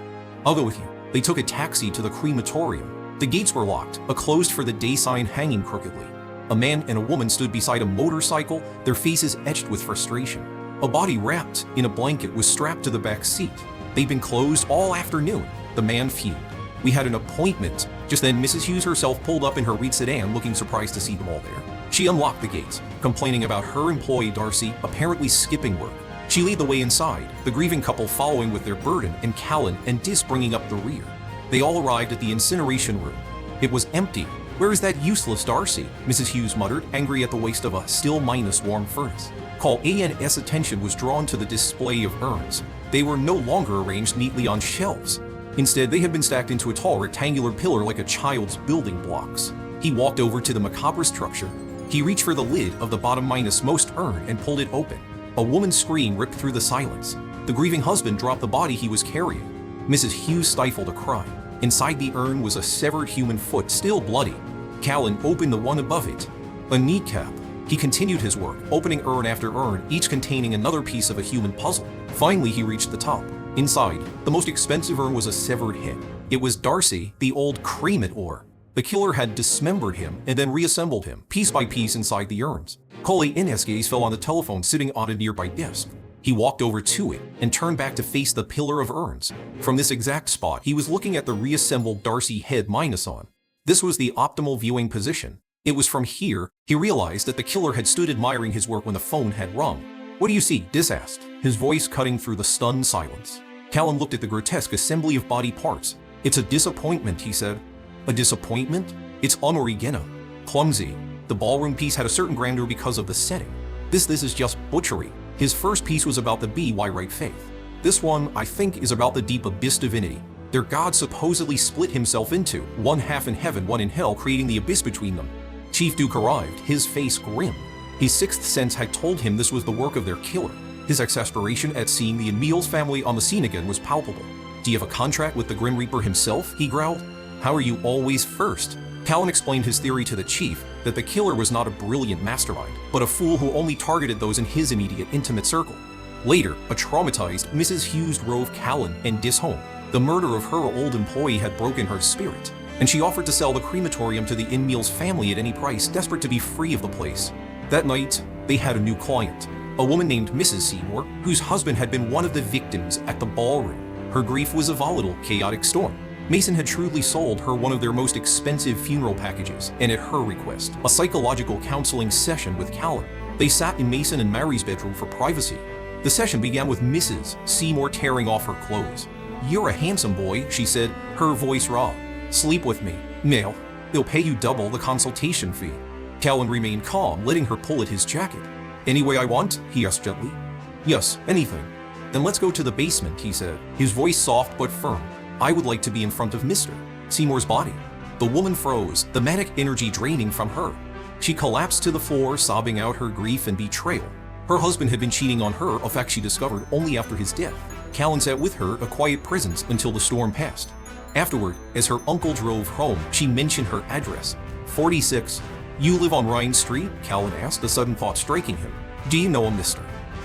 "I'll go with you." They took a taxi to the crematorium. The gates were locked, a closed for the day sign hanging crookedly. A man and a woman stood beside a motorcycle, their faces etched with frustration. A body wrapped in a blanket was strapped to the back seat. "They've been closed all afternoon," the man fumed. "We had an appointment." Just then, Mrs. Hughes herself pulled up in her red sedan, looking surprised to see them all there. She unlocked the gates, complaining about her employee Darcy apparently skipping work. She led the way inside, the grieving couple following with their burden, and Callan and Dis bringing up the rear. They all arrived at the incineration room. It was empty. "Where is that useless Darcy?" Mrs. Hughes muttered, angry at the waste of a still-warm furnace. Callan's attention was drawn to the display of urns. They were no longer arranged neatly on shelves. Instead, they had been stacked into a tall rectangular pillar like a child's building blocks. He walked over to the macabre structure. He reached for the lid of the bottom-most urn and pulled it open. A woman's scream ripped through the silence. The grieving husband dropped the body he was carrying. Mrs. Hughes stifled a cry. Inside the urn was a severed human foot, still bloody. Callan opened the one above it. A kneecap. He continued his work, opening urn after urn, each containing another piece of a human puzzle. Finally, he reached the top. Inside, the most expensive urn was a severed head. It was Darcy, the old cremator. The killer had dismembered him and then reassembled him, piece by piece, inside the urns. Callan's gaze fell on the telephone sitting on a nearby desk. He walked over to it and turned back to face the pillar of urns. From this exact spot, he was looking at the reassembled Darcy head minus on. This was the optimal viewing position. It was from here he realized that the killer had stood admiring his work when the phone had rung. "What do you see?" Dis asked, his voice cutting through the stunned silence. Callan looked at the grotesque assembly of body parts. "It's a disappointment," he said. "A disappointment? It's unoriginal. Clumsy. The ballroom piece had a certain grandeur because of the setting. This is just butchery. His first piece was about the BY right faith. This one, I think, is about the deep abyss divinity. Their god supposedly split himself into, one half in heaven, one in hell, creating the abyss between them. Chief Duke arrived, his face grim. His sixth sense had told him this was the work of their killer. His exasperation at seeing the Emil's family on the scene again was palpable. "Do you have a contract with the Grim Reaper himself?" he growled. "How are you always first?" Callan explained his theory to the chief, that the killer was not a brilliant mastermind, but a fool who only targeted those in his immediate intimate circle. Later, a traumatized Mrs. Hughes drove Callan and Dis home. The murder of her old employee had broken her spirit, and she offered to sell the crematorium to the Emil's family at any price, desperate to be free of the place. That night, they had a new client, a woman named Mrs. Seymour, whose husband had been one of the victims at the ballroom. Her grief was a volatile, chaotic storm. Mason had shrewdly sold her one of their most expensive funeral packages, and at her request, a psychological counseling session with Callan. They sat in Mason and Mary's bedroom for privacy. The session began with Mrs. Seymour tearing off her clothes. "You're a handsome boy," she said, her voice raw. "Sleep with me. Male. They'll pay you double the consultation fee." Callan remained calm, letting her pull at his jacket. "Any way I want?" he asked gently. "Yes, anything." "Then let's go to the basement," he said, his voice soft but firm. "I would like to be in front of Mr. Seymour's body." The woman froze, the manic energy draining from her. She collapsed to the floor, sobbing out her grief and betrayal. Her husband had been cheating on her, a fact she discovered only after his death. Callan sat with her, a quiet presence, until the storm passed. Afterward, as her uncle drove home, she mentioned her address. 46. "You live on Rhine Street?" Callan asked, a sudden thought striking him. "Do you know a Mr.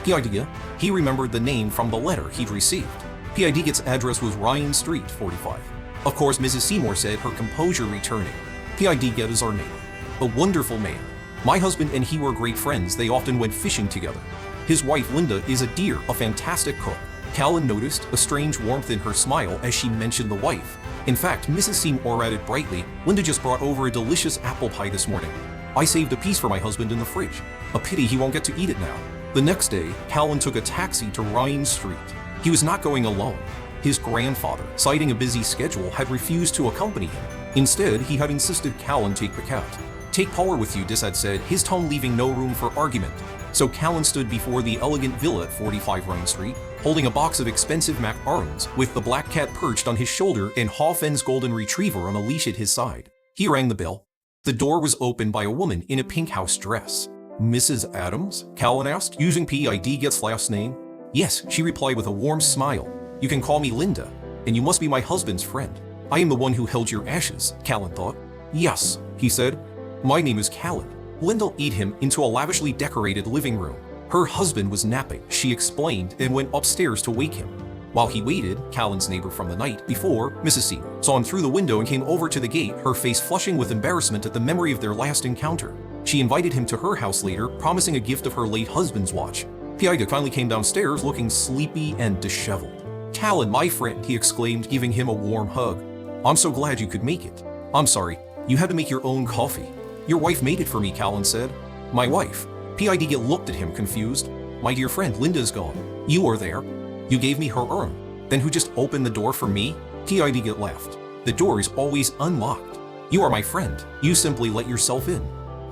P.I.D.? He remembered the name from the letter he'd received. P.I.D.'s address was Rhine Street, 45. Of course, Mrs. Seymour said, her composure returning. "P.I.D. is our neighbor. A wonderful man. My husband and he were great friends. They often went fishing together. His wife, Linda, is a dear, a fantastic cook." Callan noticed a strange warmth in her smile as she mentioned the wife. In fact, Mrs. Seymour added brightly, "Linda just brought over a delicious apple pie this morning. I saved a piece for my husband in the fridge. A pity he won't get to eat it now." The next day, Callan took a taxi to Rhine Street. He was not going alone. His grandfather, citing a busy schedule, had refused to accompany him. Instead, he had insisted Callan take the cat. "Take Power with you," Dis had said, his tone leaving no room for argument. So Callan stood before the elegant villa at 45 Rhine Street, holding a box of expensive macarons, with the black cat perched on his shoulder and Hoffen's golden retriever on a leash at his side. He rang the bell. The door was opened by a woman in a pink house dress. "Mrs. Adams?" Callan asked, using P.I.D.'s last name. "Yes," she replied with a warm smile. "You can call me Linda, and you must be my husband's friend." "I am the one who held your ashes," Callan thought. "Yes," he said. "My name is Callan." Linda led him into a lavishly decorated living room. Her husband was napping, she explained, and went upstairs to wake him. While he waited, Callan's neighbor from the night before, Mrs. Seymour, saw him through the window and came over to the gate, her face flushing with embarrassment at the memory of their last encounter. She invited him to her house later, promising a gift of her late husband's watch. P.I.D. finally came downstairs looking sleepy and disheveled. "Callan, my friend," he exclaimed, giving him a warm hug. "I'm so glad you could make it." "I'm sorry, you had to make your own coffee." "Your wife made it for me," Callan said. "My wife?" P.I.D. looked at him, confused. "My dear friend, Linda's gone. You were there. You gave me her urn. Then who just opened the door for me?" P.I.D. laughed. "The door is always unlocked. You are my friend. You simply let yourself in.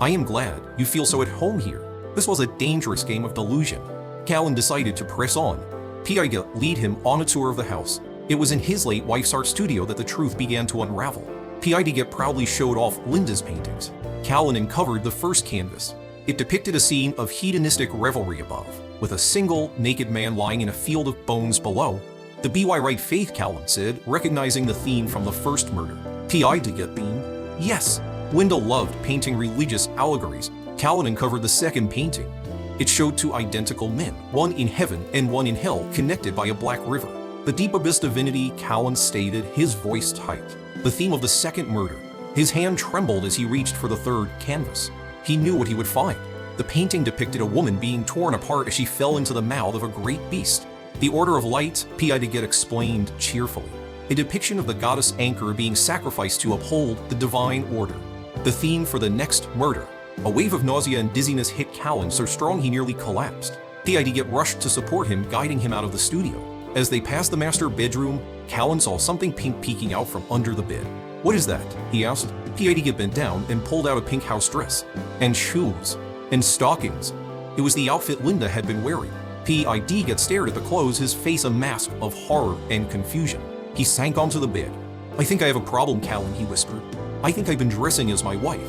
I am glad you feel so at home here." This was a dangerous game of delusion. Callan decided to press on. P.I.D. led him on a tour of the house. It was in his late wife's art studio that the truth began to unravel. P.I.D. proudly showed off Linda's paintings. Callan uncovered the first canvas. It depicted a scene of hedonistic revelry above, with a single naked man lying in a field of bones below. "The B.Y. right faith," Callan said, recognizing the theme from the first murder. P.I.D. beamed. "Yes." Linda loved painting religious allegories. Callan uncovered the second painting. It showed two identical men, one in heaven and one in hell, connected by a black river. The deep abyss divinity, Callan stated, his voice tight. The theme of the second murder. His hand trembled as he reached for the third canvas. He knew what he would find. The painting depicted a woman being torn apart as she fell into the mouth of a great beast. "The Order of Light," P.I.D. explained cheerfully. A depiction of the goddess Anchor being sacrificed to uphold the divine order. The theme for the next murder. A wave of nausea and dizziness hit Callan so strong he nearly collapsed. P.I.D. rushed to support him, guiding him out of the studio. As they passed the master bedroom, Callan saw something pink peeking out from under the bed. "What is that?" he asked. P.I.D. bent down and pulled out a pink house dress. And shoes. And stockings. It was the outfit Linda had been wearing. P.I.D. stared at the clothes, his face a mask of horror and confusion. He sank onto the bed. "I think I have a problem, Callan," he whispered. "I think I've been dressing as my wife.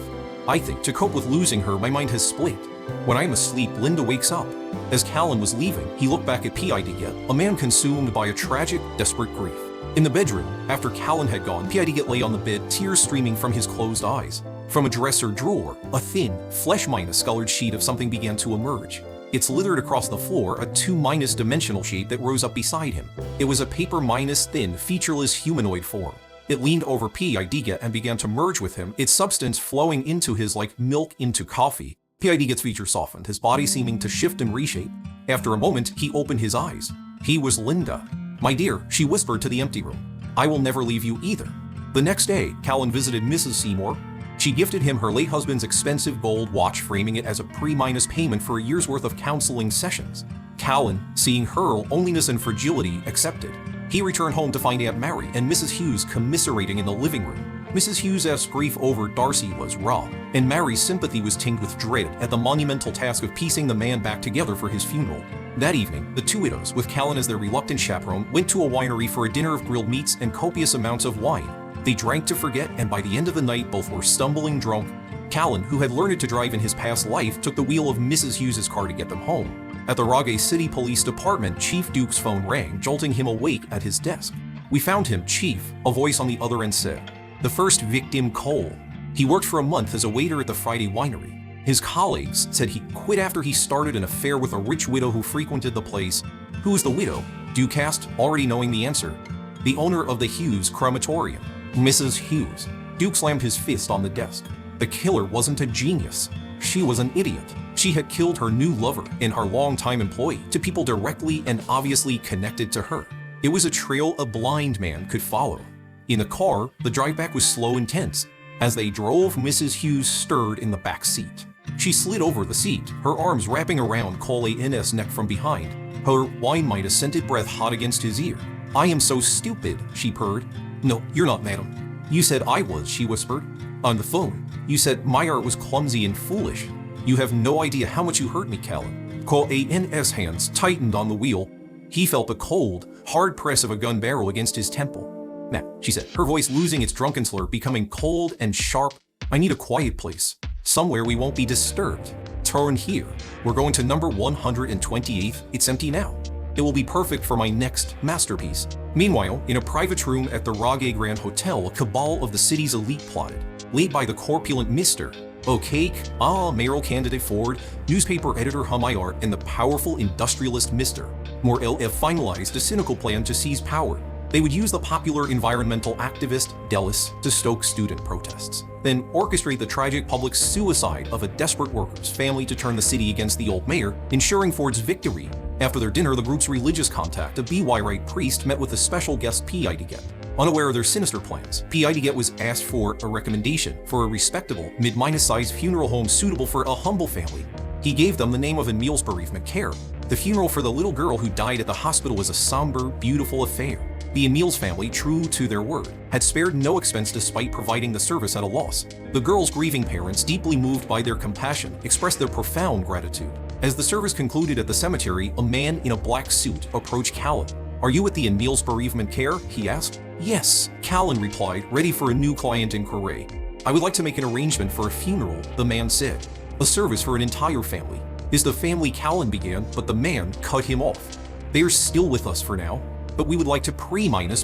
I think, to cope with losing her, my mind has split. When I'm asleep, Linda wakes up." As Callan was leaving, he looked back at P.I.D.Get, a man consumed by a tragic, desperate grief. In the bedroom, after Callan had gone, P.I.D.Get lay on the bed, tears streaming from his closed eyes. From a dresser drawer, a thin, flesh-colored sheet of something began to emerge. It's littered across the floor, a 2- dimensional shape that rose up beside him. It was a paper-thin, featureless humanoid form. It leaned over P.I.D.Get and began to merge with him, its substance flowing into his like milk into coffee. P.I.D.Get's features softened, his body seeming to shift and reshape. After a moment, he opened his eyes. He was Linda. "My dear," she whispered to the empty room. "I will never leave you either." The next day, Callan visited Mrs. Seymour. She gifted him her late husband's expensive gold watch, framing it as a payment for a year's worth of counseling sessions. Callan, seeing her loneliness and fragility, accepted. He returned home to find Aunt Mary and Mrs. Hughes commiserating in the living room. Mrs. Hughes' grief over Darcy was raw, and Mary's sympathy was tinged with dread at the monumental task of piecing the man back together for his funeral. That evening, the two widows, with Callan as their reluctant chaperone, went to a winery for a dinner of grilled meats and copious amounts of wine. They drank to forget, and by the end of the night, both were stumbling drunk. Callan, who had learned to drive in his past life, took the wheel of Mrs. Hughes' car to get them home. At the Raleigh City Police Department, Chief Duke's phone rang, jolting him awake at his desk. "We found him, Chief," a voice on the other end said. "The first victim, Cole. He worked for a month as a waiter at the Friday winery. His colleagues said he quit after he started an affair with a rich widow who frequented the place." "Who is the widow?" Duke asked, already knowing the answer. "The owner of the Hughes crematorium, Mrs. Hughes." Duke slammed his fist on the desk. The killer wasn't a genius. She was an idiot. She had killed her new lover and her longtime employee, to people directly and obviously connected to her. It was a trail a blind man could follow. In the car, the drive back was slow and tense. As they drove, Mrs. Hughes stirred in the back seat. She slid over the seat, her arms wrapping around Colin's neck from behind, her wine-scented breath hot against his ear. "I am so stupid," she purred. "No, you're not, madam." "You said I was," she whispered. "On the phone. You said my art was clumsy and foolish. You have no idea how much you hurt me, Callan." Colin's hands tightened on the wheel. He felt the cold, hard press of a gun barrel against his temple. "Now," she said, her voice losing its drunken slur, becoming cold and sharp, "I need a quiet place. Somewhere we won't be disturbed. Turn here. We're going to number 128th. It's empty now. It will be perfect for my next masterpiece." Meanwhile, in a private room at the Raleigh Grand Hotel, a cabal of the city's elite plotted, led by the corpulent Mr. O'Cake, mayoral candidate Ford, newspaper editor Humayart, and the powerful industrialist Mr. Morel finalized a cynical plan to seize power. They would use the popular environmental activist Dellis to stoke student protests, then orchestrate the tragic public suicide of a desperate worker's family to turn the city against the old mayor, ensuring Ford's victory. After their dinner, the group's religious contact, a BY-right priest, met with a special guest P.I.D.Get. Unaware of their sinister plans, P.I.D.Get was asked for a recommendation for a respectable, mid-sized funeral home suitable for a humble family. He gave them the name of Emil's bereavement care. The funeral for the little girl who died at the hospital was a somber, beautiful affair. The Emil's family, true to their word, had spared no expense despite providing the service at a loss. The girl's grieving parents, deeply moved by their compassion, expressed their profound gratitude. As the service concluded at the cemetery, a man in a black suit approached Callan. "Are you at the Emil's bereavement care?" he asked. "Yes," Callan replied, ready for a new client inquiry. "I would like to make an arrangement for a funeral," the man said. "A service for an entire family." "Is the family?" Callan began, but the man cut him off. "They are still with us for now, but we would like to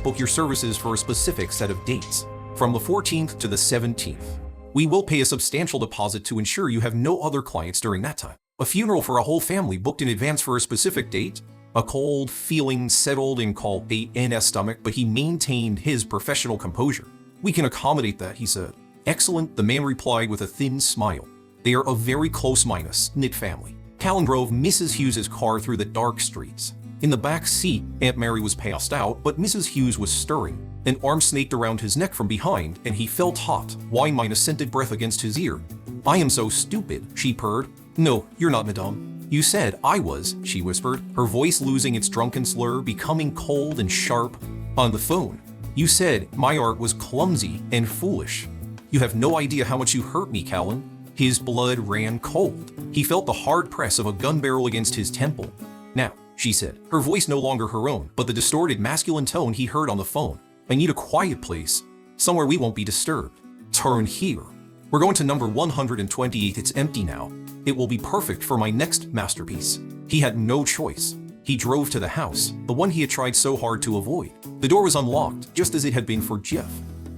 book your services for a specific set of dates, from the 14th to the 17th. We will pay a substantial deposit to ensure you have no other clients during that time." A funeral for a whole family booked in advance for a specific date? A cold feeling settled in Colin's stomach, but he maintained his professional composure. "We can accommodate that," he said. "Excellent," the man replied with a thin smile. "They are a very close-knit family." Callan drove Mrs. Hughes' car through the dark streets. In the back seat, Aunt Mary was passed out, but Mrs. Hughes was stirring. An arm snaked around his neck from behind, and he felt hot, wine-scented breath against his ear. "I am so stupid," she purred. "No, you're not, madame." "You said I was," she whispered, her voice losing its drunken slur, becoming cold and sharp. "On the phone. You said my art was clumsy and foolish. You have no idea how much you hurt me, Callan." His blood ran cold. He felt the hard press of a gun barrel against his temple. "Now," she said, her voice no longer her own, but the distorted masculine tone he heard on the phone. I need a quiet place, somewhere we won't be disturbed. Turn here. We're going to number 128. It's empty now. It will be perfect for my next masterpiece. He had no choice. He drove to the house, the one he had tried so hard to avoid. The door was unlocked, just as it had been for Jeff.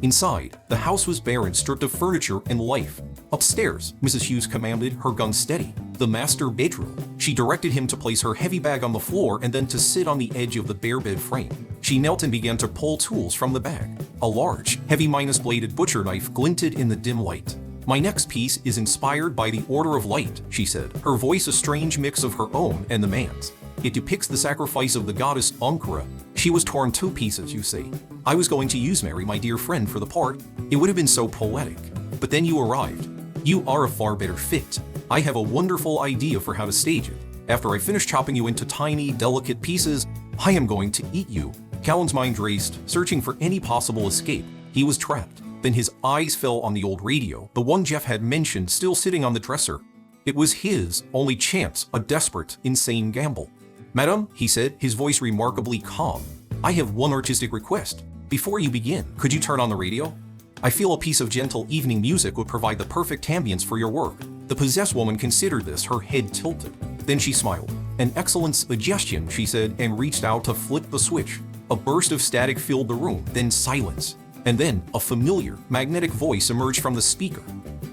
Inside, the house was barren, stripped of furniture and life. Upstairs, Mrs. Hughes commanded, her gun steady. The master bedroom. She directed him to place her heavy bag on the floor and then to sit on the edge of the bare bed frame. She knelt and began to pull tools from the bag. A large, heavy minus-bladed butcher knife glinted in the dim light. My next piece is inspired by the Order of Light, she said, her voice a strange mix of her own and the man's. It depicts the sacrifice of the goddess Ankara. She was torn to pieces, you see. I was going to use Mary, my dear friend, for the part. It would have been so poetic. But then you arrived. You are a far better fit. I have a wonderful idea for how to stage it. After I finish chopping you into tiny, delicate pieces, I am going to eat you. Callan's mind raced, searching for any possible escape. He was trapped. Then his eyes fell on the old radio, the one Jeff had mentioned, still sitting on the dresser. It was his only chance, a desperate, insane gamble. Madam, he said, his voice remarkably calm, I have one artistic request. Before you begin, could you turn on the radio? I feel a piece of gentle evening music would provide the perfect ambience for your work. The possessed woman considered this, her head tilted. Then she smiled. An excellent suggestion, she said, and reached out to flip the switch. A burst of static filled the room, then silence. And then a familiar, magnetic voice emerged from the speaker.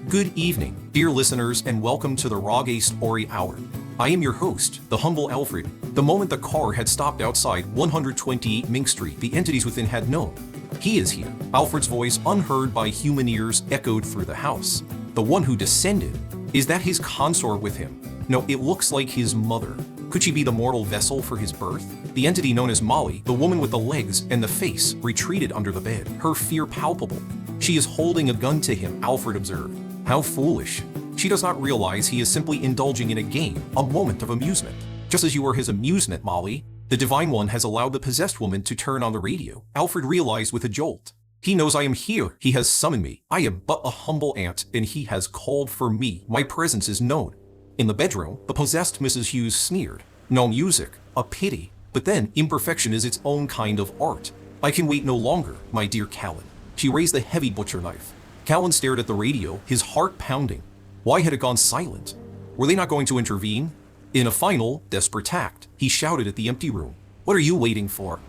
Good evening, dear listeners, and welcome to the Rage Story Hour. I am your host, the humble Alfred. The moment the car had stopped outside 128 Mink Street, the entities within had known. He is here. Alfred's voice, unheard by human ears, echoed through the house. The one who descended. Is that his consort with him? No, it looks like his mother. Could she be the mortal vessel for his birth? The entity known as Molly, the woman with the legs and the face, retreated under the bed, her fear palpable. She is holding a gun to him, Alfred observed. How foolish. She does not realize he is simply indulging in a game, a moment of amusement. Just as you were his amusement, Molly, the Divine One has allowed the possessed woman to turn on the radio, Alfred realized with a jolt. He knows I am here. He has summoned me. I am but a humble ant, and he has called for me. My presence is known. In the bedroom, the possessed Mrs. Hughes sneered. No music, a pity. But then, imperfection is its own kind of art. I can wait no longer, my dear Callan. She raised the heavy butcher knife. Callan stared at the radio, his heart pounding. Why had it gone silent? Were they not going to intervene? In a final, desperate tact, he shouted at the empty room. What are you waiting for?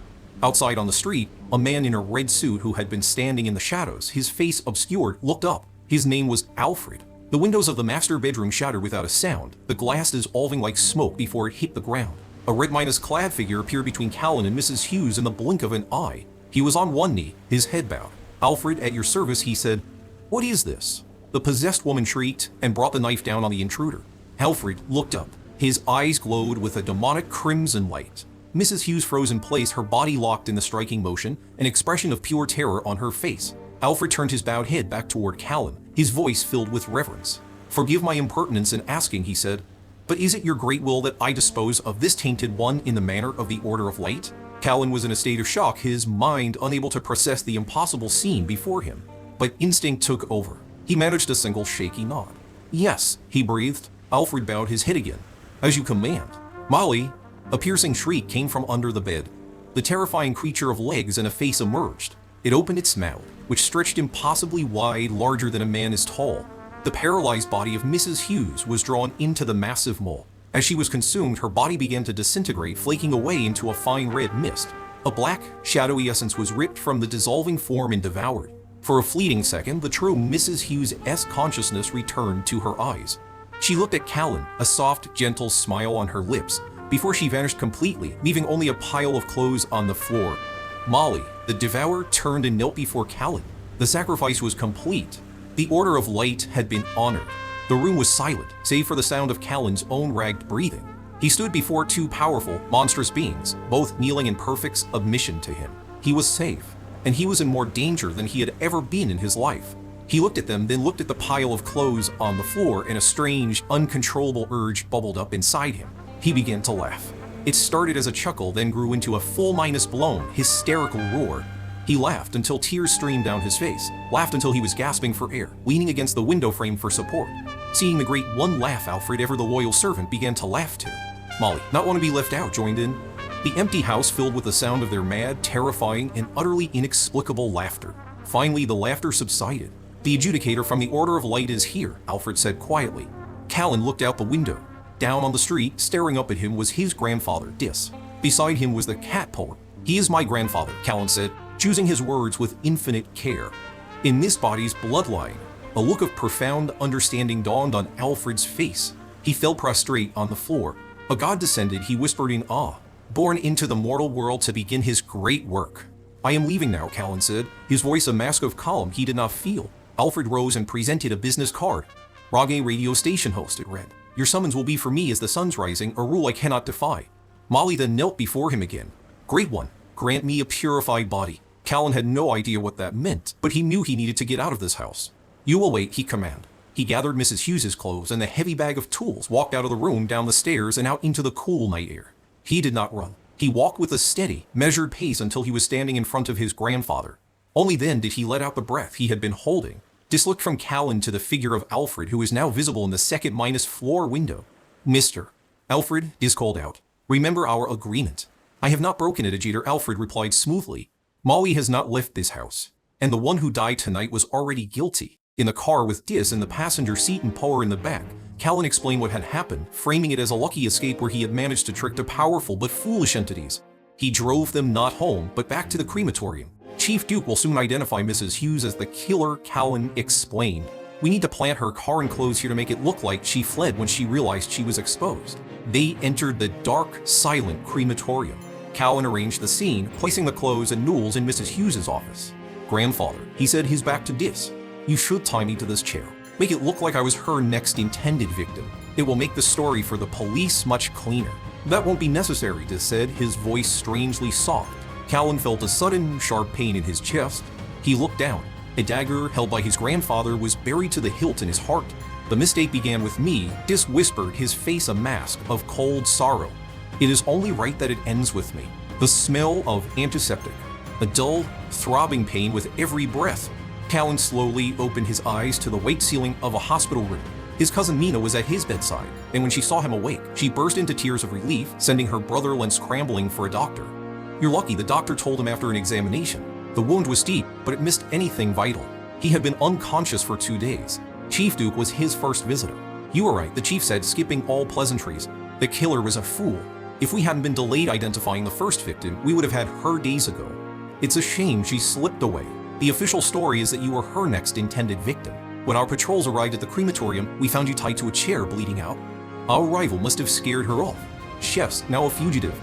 Outside on the street, a man in a red suit who had been standing in the shadows, his face obscured, looked up. His name was Alfred. The windows of the master bedroom shattered without a sound, the glass dissolving like smoke before it hit the ground. A red-clad figure appeared between Callan and Mrs. Hughes in the blink of an eye. He was on one knee, his head bowed. Alfred, at your service, he said. What is this? The possessed woman shrieked and brought the knife down on the intruder. Alfred looked up. His eyes glowed with a demonic crimson light. Mrs. Hughes froze in place, her body locked in the striking motion, an expression of pure terror on her face. Alfred turned his bowed head back toward Callan, his voice filled with reverence. Forgive my impertinence in asking, he said, but is it your great will that I dispose of this tainted one in the manner of the Order of Light? Callan was in a state of shock, his mind unable to process the impossible scene before him. But instinct took over. He managed a single shaky nod. Yes, he breathed. Alfred bowed his head again. As you command. Molly, a piercing shriek came from under the bed. The terrifying creature of legs and a face emerged. It opened its mouth, which stretched impossibly wide, larger than a man is tall. The paralyzed body of Mrs. Hughes was drawn into the massive maw. As she was consumed, her body began to disintegrate, flaking away into a fine red mist. A black, shadowy essence was ripped from the dissolving form and devoured. For a fleeting second, the true Mrs. Hughes' consciousness returned to her eyes. She looked at Callan, a soft, gentle smile on her lips, before she vanished completely, leaving only a pile of clothes on the floor. Molly, the devourer, turned and knelt before Callan. The sacrifice was complete. The Order of Light had been honored. The room was silent, save for the sound of Callan's own ragged breathing. He stood before two powerful, monstrous beings, both kneeling in perfect submission to him. He was safe, and he was in more danger than he had ever been in his life. He looked at them, then looked at the pile of clothes on the floor, and a strange, uncontrollable urge bubbled up inside him. He began to laugh. It started as a chuckle, then grew into a full-blown, hysterical roar. He laughed until tears streamed down his face, laughed until he was gasping for air, leaning against the window frame for support. Seeing the great one laugh, Alfred, ever the loyal servant, began to laugh too. Molly, not want to be left out, joined in. The empty house filled with the sound of their mad, terrifying, and utterly inexplicable laughter. Finally, the laughter subsided. "The adjudicator from the Order of Light is here," Alfred said quietly. Callan looked out the window. Down on the street, staring up at him, was his grandfather, Dis. Beside him was the cat poet. "He is my grandfather," Callan said, choosing his words with infinite care. "In this body's bloodline." A look of profound understanding dawned on Alfred's face. He fell prostrate on the floor. "A god descended," he whispered in awe, "born into the mortal world to begin his great work." "I am leaving now," Callan said, his voice a mask of calm he did not feel. Alfred rose and presented a business card. "Rage radio station host," it read. "Your summons will be for me as the sun's rising, a rule I cannot defy." Molly then knelt before him again. "Great one, grant me a purified body." Callan had no idea what that meant, but he knew he needed to get out of this house. "You will wait," he commanded. He gathered Mrs. Hughes's clothes and the heavy bag of tools, walked out of the room, down the stairs, and out into the cool night air. He did not run. He walked with a steady, measured pace until he was standing in front of his grandfather. Only then did he let out the breath he had been holding. Dis looked from Callan to the figure of Alfred, who was now visible in the second-floor window. "Mr. Alfred," Dis called out, "remember our agreement." "I have not broken it, Ajiter," Alfred replied smoothly. "Molly has not left this house, and the one who died tonight was already guilty." In the car with Dis in the passenger seat and Power in the back, Callan explained what had happened, framing it as a lucky escape where he had managed to trick the powerful but foolish entities. He drove them not home, but back to the crematorium. "Chief Duke will soon identify Mrs. Hughes as the killer," Callan explained. "We need to plant her car and clothes here to make it look like she fled when she realized she was exposed." They entered the dark, silent crematorium. Callan arranged the scene, placing the clothes and newels in Mrs. Hughes's office. "Grandfather," he said, his back to Dis, "you should tie me to this chair. Make it look like I was her next intended victim. It will make the story for the police much cleaner." "That won't be necessary," Dis said, his voice strangely soft. Callan felt a sudden, sharp pain in his chest. He looked down. A dagger held by his grandfather was buried to the hilt in his heart. "The mistake began with me," Dis whispered, his face a mask of cold sorrow. "It is only right that it ends with me." The smell of antiseptic. A dull, throbbing pain with every breath. Callan slowly opened his eyes to the white ceiling of a hospital room. His cousin Mina was at his bedside, and when she saw him awake, she burst into tears of relief, sending her brother Len scrambling for a doctor. "You're lucky," the doctor told him after an examination. The wound was deep, but it missed anything vital. He had been unconscious for 2 days. Chief Duke was his first visitor. "You were right," the chief said, skipping all pleasantries. "The killer was a fool. If we hadn't been delayed identifying the first victim, we would have had her days ago. It's a shame she slipped away. The official story is that you were her next intended victim. When our patrols arrived at the crematorium, we found you tied to a chair, bleeding out. Our rival must have scared her off. Chef's now a fugitive."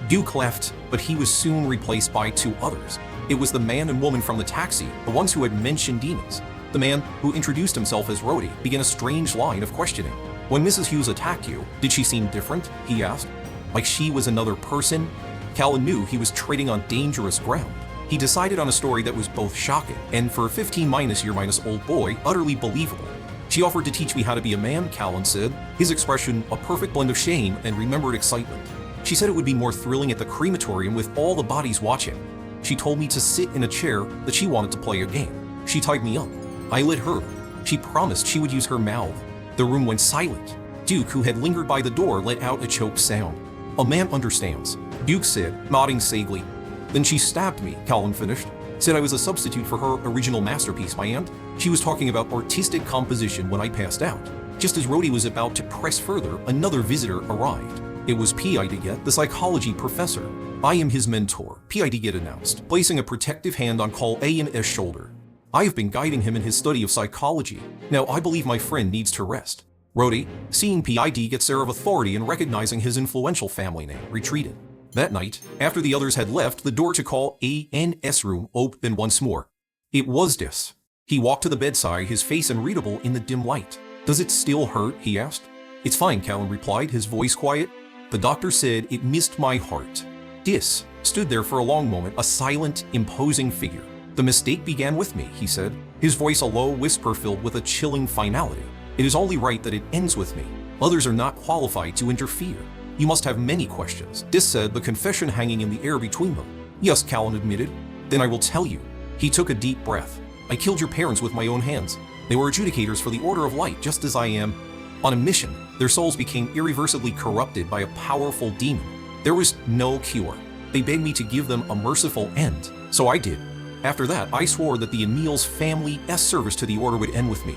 Duke left, but he was soon replaced by 2 others. It was the man and woman from the taxi, the ones who had mentioned demons. The man, who introduced himself as Rhodey, began a strange line of questioning. "When Mrs. Hughes attacked you, did she seem different?" he asked. "Like she was another person?" Callan knew he was treading on dangerous ground. He decided on a story that was both shocking and, for a 15-year-old boy, utterly believable. "She offered to teach me how to be a man," Callan said, his expression a perfect blend of shame and remembered excitement. "She said it would be more thrilling at the crematorium with all the bodies watching. She told me to sit in a chair, that she wanted to play a game. She tied me up. I lit her. She promised she would use her mouth." The room went silent. Duke, who had lingered by the door, let out a choked sound. "A man understands," Duke said, nodding sagely. "Then she stabbed me," Callan finished. "Said I was a substitute for her original masterpiece, my aunt. She was talking about artistic composition when I passed out. Just as Rhodey was about to press further, another visitor arrived. It was P.I.D.Get, the psychology professor. "I am his mentor," P.I.D.Get announced, placing a protective hand on Callan's shoulder. "I have been guiding him in his study of psychology. Now I believe my friend needs to rest." Rhodey, seeing P.I.D.Get's air of authority and recognizing his influential family name, retreated. That night, after the others had left, the door to Callan's room opened once more. It was Dis. He walked to the bedside, his face unreadable in the dim light. "Does it still hurt?" he asked. "It's fine," Callan replied, his voice quiet. "The doctor said it missed my heart." Dis stood there for a long moment, a silent, imposing figure. "The mistake began with me," he said, his voice a low whisper filled with a chilling finality. "It is only right that it ends with me. Others are not qualified to interfere." "You must have many questions," Dis said, the confession hanging in the air between them. "Yes," Callan admitted. "Then I will tell you." He took a deep breath. "I killed your parents with my own hands. They were adjudicators for the Order of Light, just as I am. On a mission, their souls became irreversibly corrupted by a powerful demon. There was no cure. They begged me to give them a merciful end, so I did. After that, I swore that the Emil's family's service to the Order would end with me.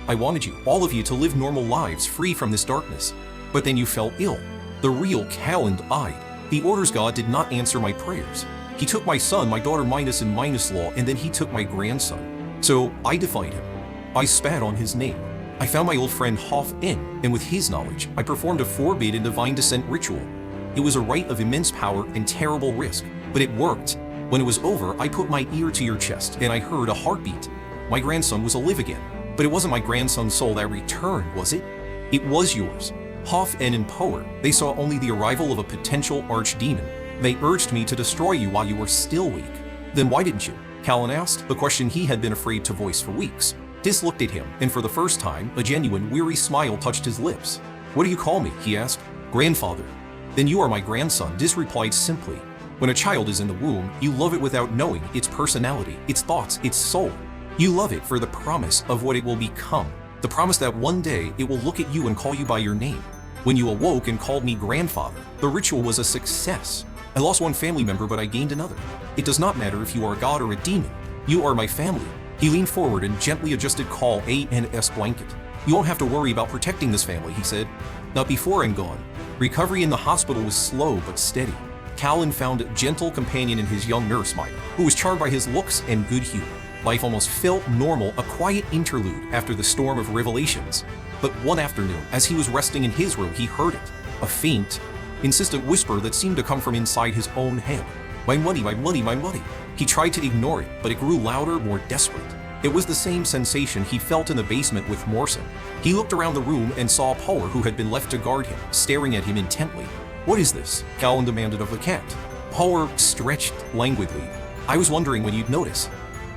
I wanted you, all of you, to live normal lives free from this darkness. But then you fell ill. The real Callan died. The Order's God did not answer my prayers. He took my son, my daughter Minus and Minus Law, and then he took my grandson. So I defied him. I spat on his name. I found my old friend Hoff in, and with his knowledge, I performed a forbidden divine descent ritual. It was a rite of immense power and terrible risk, but it worked. When it was over, I put my ear to your chest, and I heard a heartbeat. My grandson was alive again, but it wasn't my grandson's soul that returned, was it? It was yours. Hoff and Power, they saw only the arrival of a potential archdemon. They urged me to destroy you while you were still weak. Then why didn't you? Callan asked, the question he had been afraid to voice for weeks. Dis looked at him, and for the first time, a genuine, weary smile touched his lips. What do you call me? He asked. Grandfather. Then you are my grandson, Dis replied simply. When a child is in the womb, you love it without knowing its personality, its thoughts, its soul. You love it for the promise of what it will become, the promise that one day it will look at you and call you by your name. When you awoke and called me grandfather, the ritual was a success. I lost one family member, but I gained another. It does not matter if you are a god or a demon. You are my family. He leaned forward and gently adjusted Callan's blanket. You won't have to worry about protecting this family, he said. Not before I'm gone. Recovery in the hospital was slow but steady. Callan found a gentle companion in his young nurse, Maya, who was charmed by his looks and good humor. Life almost felt normal, a quiet interlude after the storm of revelations. But one afternoon, as he was resting in his room, he heard it. A faint, insistent whisper that seemed to come from inside his own head. My money, my money, my money. He tried to ignore it, but it grew louder, more desperate. It was the same sensation he felt in the basement with Morrison. He looked around the room and saw Power, who had been left to guard him, staring at him intently. What is this? Callan demanded of the cat. Power stretched languidly. I was wondering when you'd notice.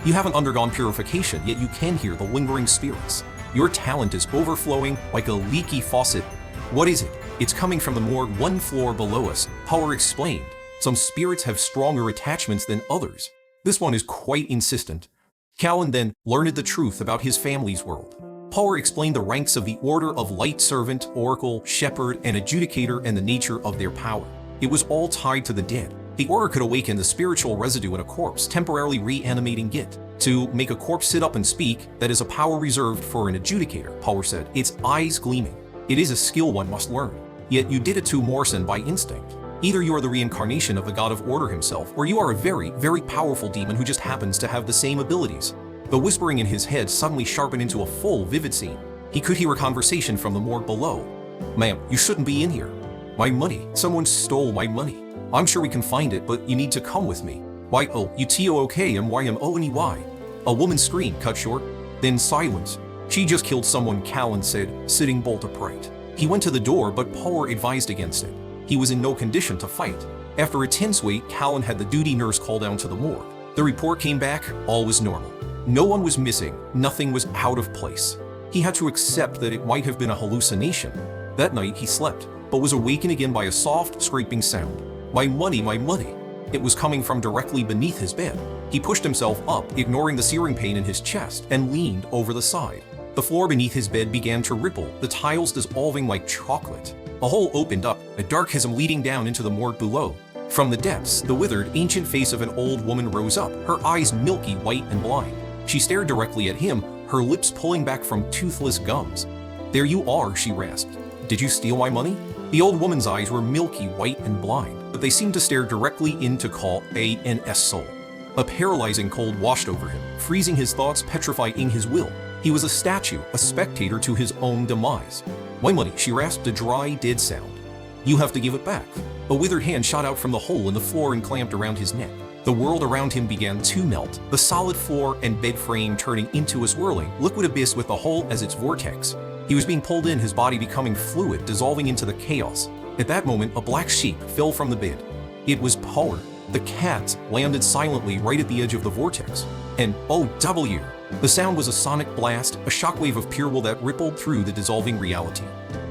You haven't undergone purification, yet you can hear the lingering spirits. Your talent is overflowing like a leaky faucet. What is it? It's coming from the morgue 1 floor below us, Power explained. Some spirits have stronger attachments than others. This one is quite insistent. Callan then learned the truth about his family's world. Power explained the ranks of the Order of Light Servant, Oracle, Shepherd, and Adjudicator and the nature of their power. It was all tied to the dead. The Order could awaken the spiritual residue in a corpse, temporarily reanimating it. To make a corpse sit up and speak, that is a power reserved for an Adjudicator, Power said, its eyes gleaming. It is a skill one must learn. Yet you did it to Morrison by instinct. Either you are the reincarnation of the God of Order himself, or you are a very, very powerful demon who just happens to have the same abilities. The whispering in his head suddenly sharpened into a full, vivid scene. He could hear a conversation from the morgue below. Ma'am, you shouldn't be in here. My money. Someone stole my money. I'm sure we can find it, but you need to come with me. Why, oh, you T-O-O-K and Y-M-O-N-E-Y. A woman screamed, cut short. Then silence. She just killed someone, Callan said, sitting bolt upright. He went to the door, but Power advised against it. He was in no condition to fight. After a tense wait, Callan had the duty nurse called down to the morgue. The report came back, all was normal. No one was missing, nothing was out of place. He had to accept that it might have been a hallucination. That night he slept, but was awakened again by a soft, scraping sound. My money, my money. It was coming from directly beneath his bed. He pushed himself up, ignoring the searing pain in his chest, and leaned over the side. The floor beneath his bed began to ripple, the tiles dissolving like chocolate. A hole opened up, a dark chasm leading down into the morgue below. From the depths, the withered, ancient face of an old woman rose up, her eyes milky white and blind. She stared directly at him, her lips pulling back from toothless gums. There you are, she rasped. Did you steal my money? The old woman's eyes were milky white and blind, but they seemed to stare directly into Callan's soul. A paralyzing cold washed over him, freezing his thoughts, petrifying his will. He was a statue, a spectator to his own demise. My money, she rasped, a dry, dead sound. You have to give it back. A withered hand shot out from the hole in the floor and clamped around his neck. The world around him began to melt, the solid floor and bed frame turning into a swirling, liquid abyss with the hole as its vortex. He was being pulled in, his body becoming fluid, dissolving into the chaos. At that moment, a black sheep fell from the bed. It was Power. The cat landed silently right at the edge of the vortex. And O.W. The sound was a sonic blast, a shockwave of pure will that rippled through the dissolving reality.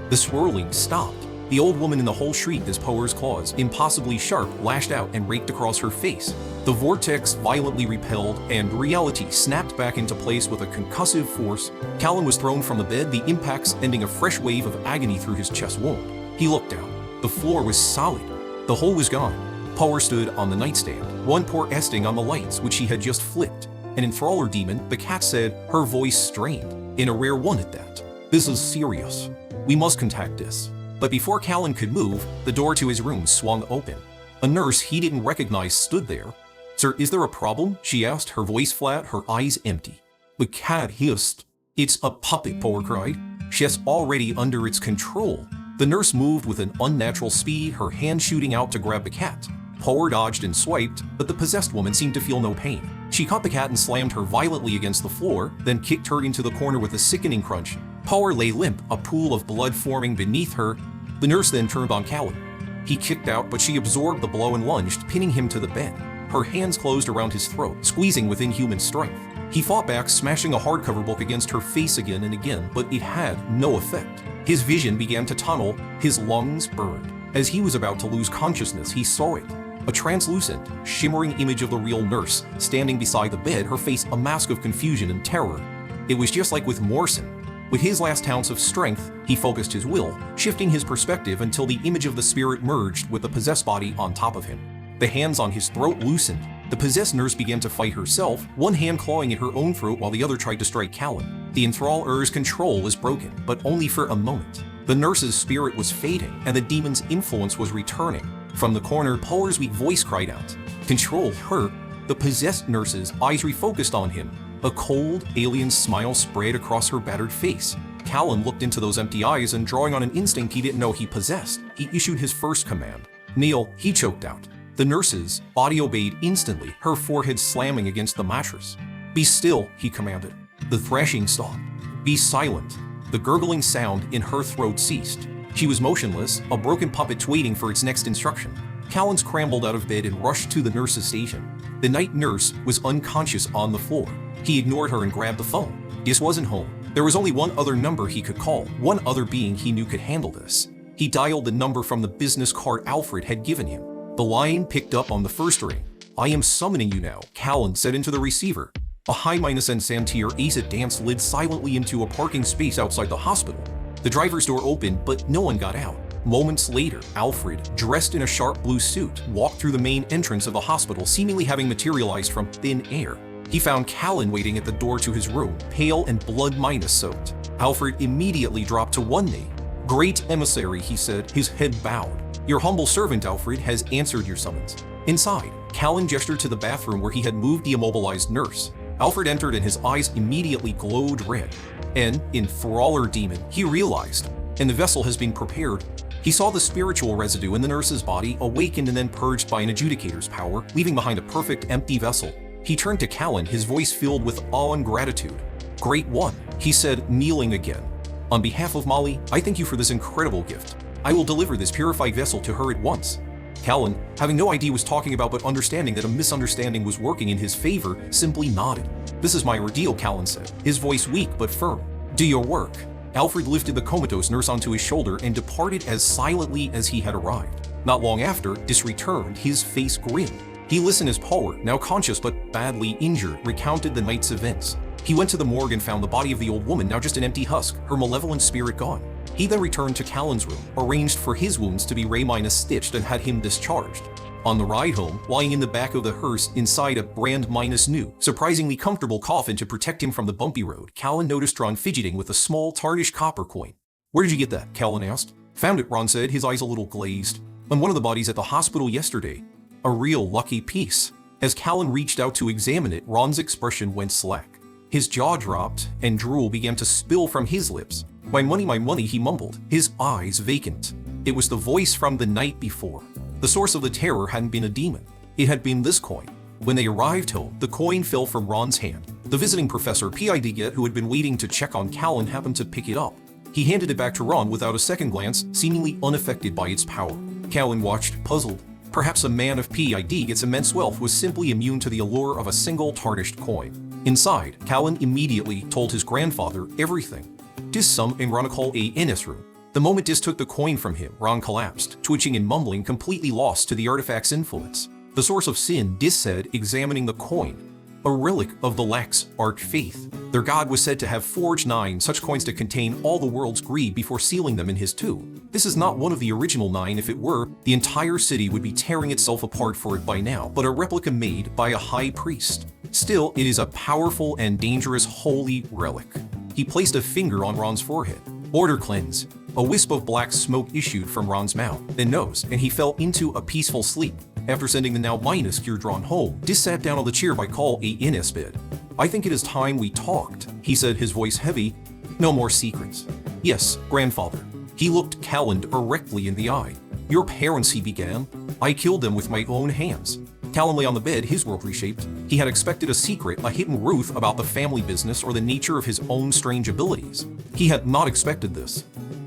The swirling stopped. The old woman in the hole shrieked as Power's claws, impossibly sharp, lashed out and raked across her face. The vortex violently repelled, and reality snapped back into place with a concussive force. Callan was thrown from the bed, the impacts ending a fresh wave of agony through his chest wound. He looked down. The floor was solid. The hole was gone. Power stood on the nightstand, one paw resting on the lights which she had just flicked. An enthrall demon, the cat said, her voice strained, in a rare one at that. This is serious. We must contact this. But before Callan could move, the door to his room swung open. A nurse he didn't recognize stood there. Sir, is there a problem? She asked, her voice flat, her eyes empty. The cat hissed. It's a puppet, Power cried. She's already under its control. The nurse moved with an unnatural speed, her hand shooting out to grab the cat. Power dodged and swiped, but the possessed woman seemed to feel no pain. She caught the cat and slammed her violently against the floor, then kicked her into the corner with a sickening crunch. Power lay limp, a pool of blood forming beneath her. The nurse then turned on Callan. He kicked out, but she absorbed the blow and lunged, pinning him to the bed. Her hands closed around his throat, squeezing with inhuman strength. He fought back, smashing a hardcover book against her face again and again, but it had no effect. His vision began to tunnel, his lungs burned. As he was about to lose consciousness, he saw it. A translucent, shimmering image of the real nurse, standing beside the bed, her face a mask of confusion and terror. It was just like with Morrison. With his last ounce of strength, he focused his will, shifting his perspective until the image of the spirit merged with the possessed body on top of him. The hands on his throat loosened. The possessed nurse began to fight herself, one hand clawing at her own throat while the other tried to strike Callan. The enthraller's control was broken, but only for a moment. The nurse's spirit was fading, and the demon's influence was returning. From the corner, Power's weak voice cried out. Control her. The possessed nurse's eyes refocused on him. A cold, alien smile spread across her battered face. Callan looked into those empty eyes and, drawing on an instinct he didn't know he possessed, he issued his first command. Kneel, he choked out. The nurse's body obeyed instantly, her forehead slamming against the mattress. Be still, he commanded. The thrashing stopped. Be silent. The gurgling sound in her throat ceased. She was motionless, a broken puppet waiting for its next instruction. Callan scrambled out of bed and rushed to the nurse's station. The night nurse was unconscious on the floor. He ignored her and grabbed the phone. This wasn't home. There was only one other number he could call, one other being he knew could handle this. He dialed the number from the business card Alfred had given him. The line picked up on the first ring. I am summoning you now, Callan said into the receiver. A high-and Santier acid dance slid silently into a parking space outside the hospital. The driver's door opened, but no one got out. Moments later, Alfred, dressed in a sharp blue suit, walked through the main entrance of the hospital, seemingly having materialized from thin air. He found Callan waiting at the door to his room, pale and blood-soaked. Alfred immediately dropped to one knee. Great emissary, he said, his head bowed. Your humble servant, Alfred, has answered your summons. Inside, Callan gestured to the bathroom where he had moved the immobilized nurse. Alfred entered and his eyes immediately glowed red. An enthralled demon, he realized, and the vessel has been prepared. He saw the spiritual residue in the nurse's body awakened and then purged by an adjudicator's power, leaving behind a perfect empty vessel. He turned to Callan, his voice filled with awe and gratitude. Great one, he said, kneeling again. On behalf of Molly, I thank you for this incredible gift. I will deliver this purified vessel to her at once. Callan, having no idea what he was talking about but understanding that a misunderstanding was working in his favor, simply nodded. This is my ordeal, Callan said, his voice weak but firm. Do your work. Alfred lifted the comatose nurse onto his shoulder and departed as silently as he had arrived. Not long after, Dis returned, his face grinned. He listened as Power, now conscious but badly injured, recounted the night's events. He went to the morgue and found the body of the old woman, now just an empty husk, her malevolent spirit gone. He then returned to Callan's room, arranged for his wounds to be Ray-stitched and had him discharged. On the ride home, lying in the back of the hearse inside a brand-new, surprisingly comfortable coffin to protect him from the bumpy road, Callan noticed Ron fidgeting with a small, tarnished copper coin. Where did you get that? Callan asked. Found it, Ron said, his eyes a little glazed. On one of the bodies at the hospital yesterday. A real lucky piece. As Callan reached out to examine it, Ron's expression went slack. His jaw dropped, and drool began to spill from his lips. My money, he mumbled, his eyes vacant. It was the voice from the night before. The source of the terror hadn't been a demon. It had been this coin. When they arrived home, the coin fell from Ron's hand. The visiting professor, PID, who had been waiting to check on Callan, happened to pick it up. He handed it back to Ron without a second glance, seemingly unaffected by its power. Callan watched, puzzled. Perhaps a man of PID's immense wealth was simply immune to the allure of a single tarnished coin. Inside, Callan immediately told his grandfather everything. Dis sum in Ronicol A.N.'s room. The moment Dis took the coin from him, Ron collapsed, twitching and mumbling, completely lost to the artifact's influence. The source of sin, Dis said, examining the coin. a relic of the lax arch-faith. Their god was said to have forged 9 such coins to contain all the world's greed before sealing them in his tomb. This is not one of the original 9. If it were, the entire city would be tearing itself apart for it by now, but a replica made by a high priest. Still, it is a powerful and dangerous holy relic. He placed a finger on Ron's forehead. Order cleanse. A wisp of black smoke issued from Ron's mouth and nose, and he fell into a peaceful sleep. After sending the now minus cure drawn home, Dis sat down on the chair by Call a in his bed. I think it is time we talked, he said, his voice heavy. No more secrets. Yes, grandfather. He looked Callan directly in the eye. Your parents, he began. I killed them with my own hands. Callan lay on the bed, his world reshaped. He had expected a secret, a hidden truth about the family business or the nature of his own strange abilities. He had not expected this.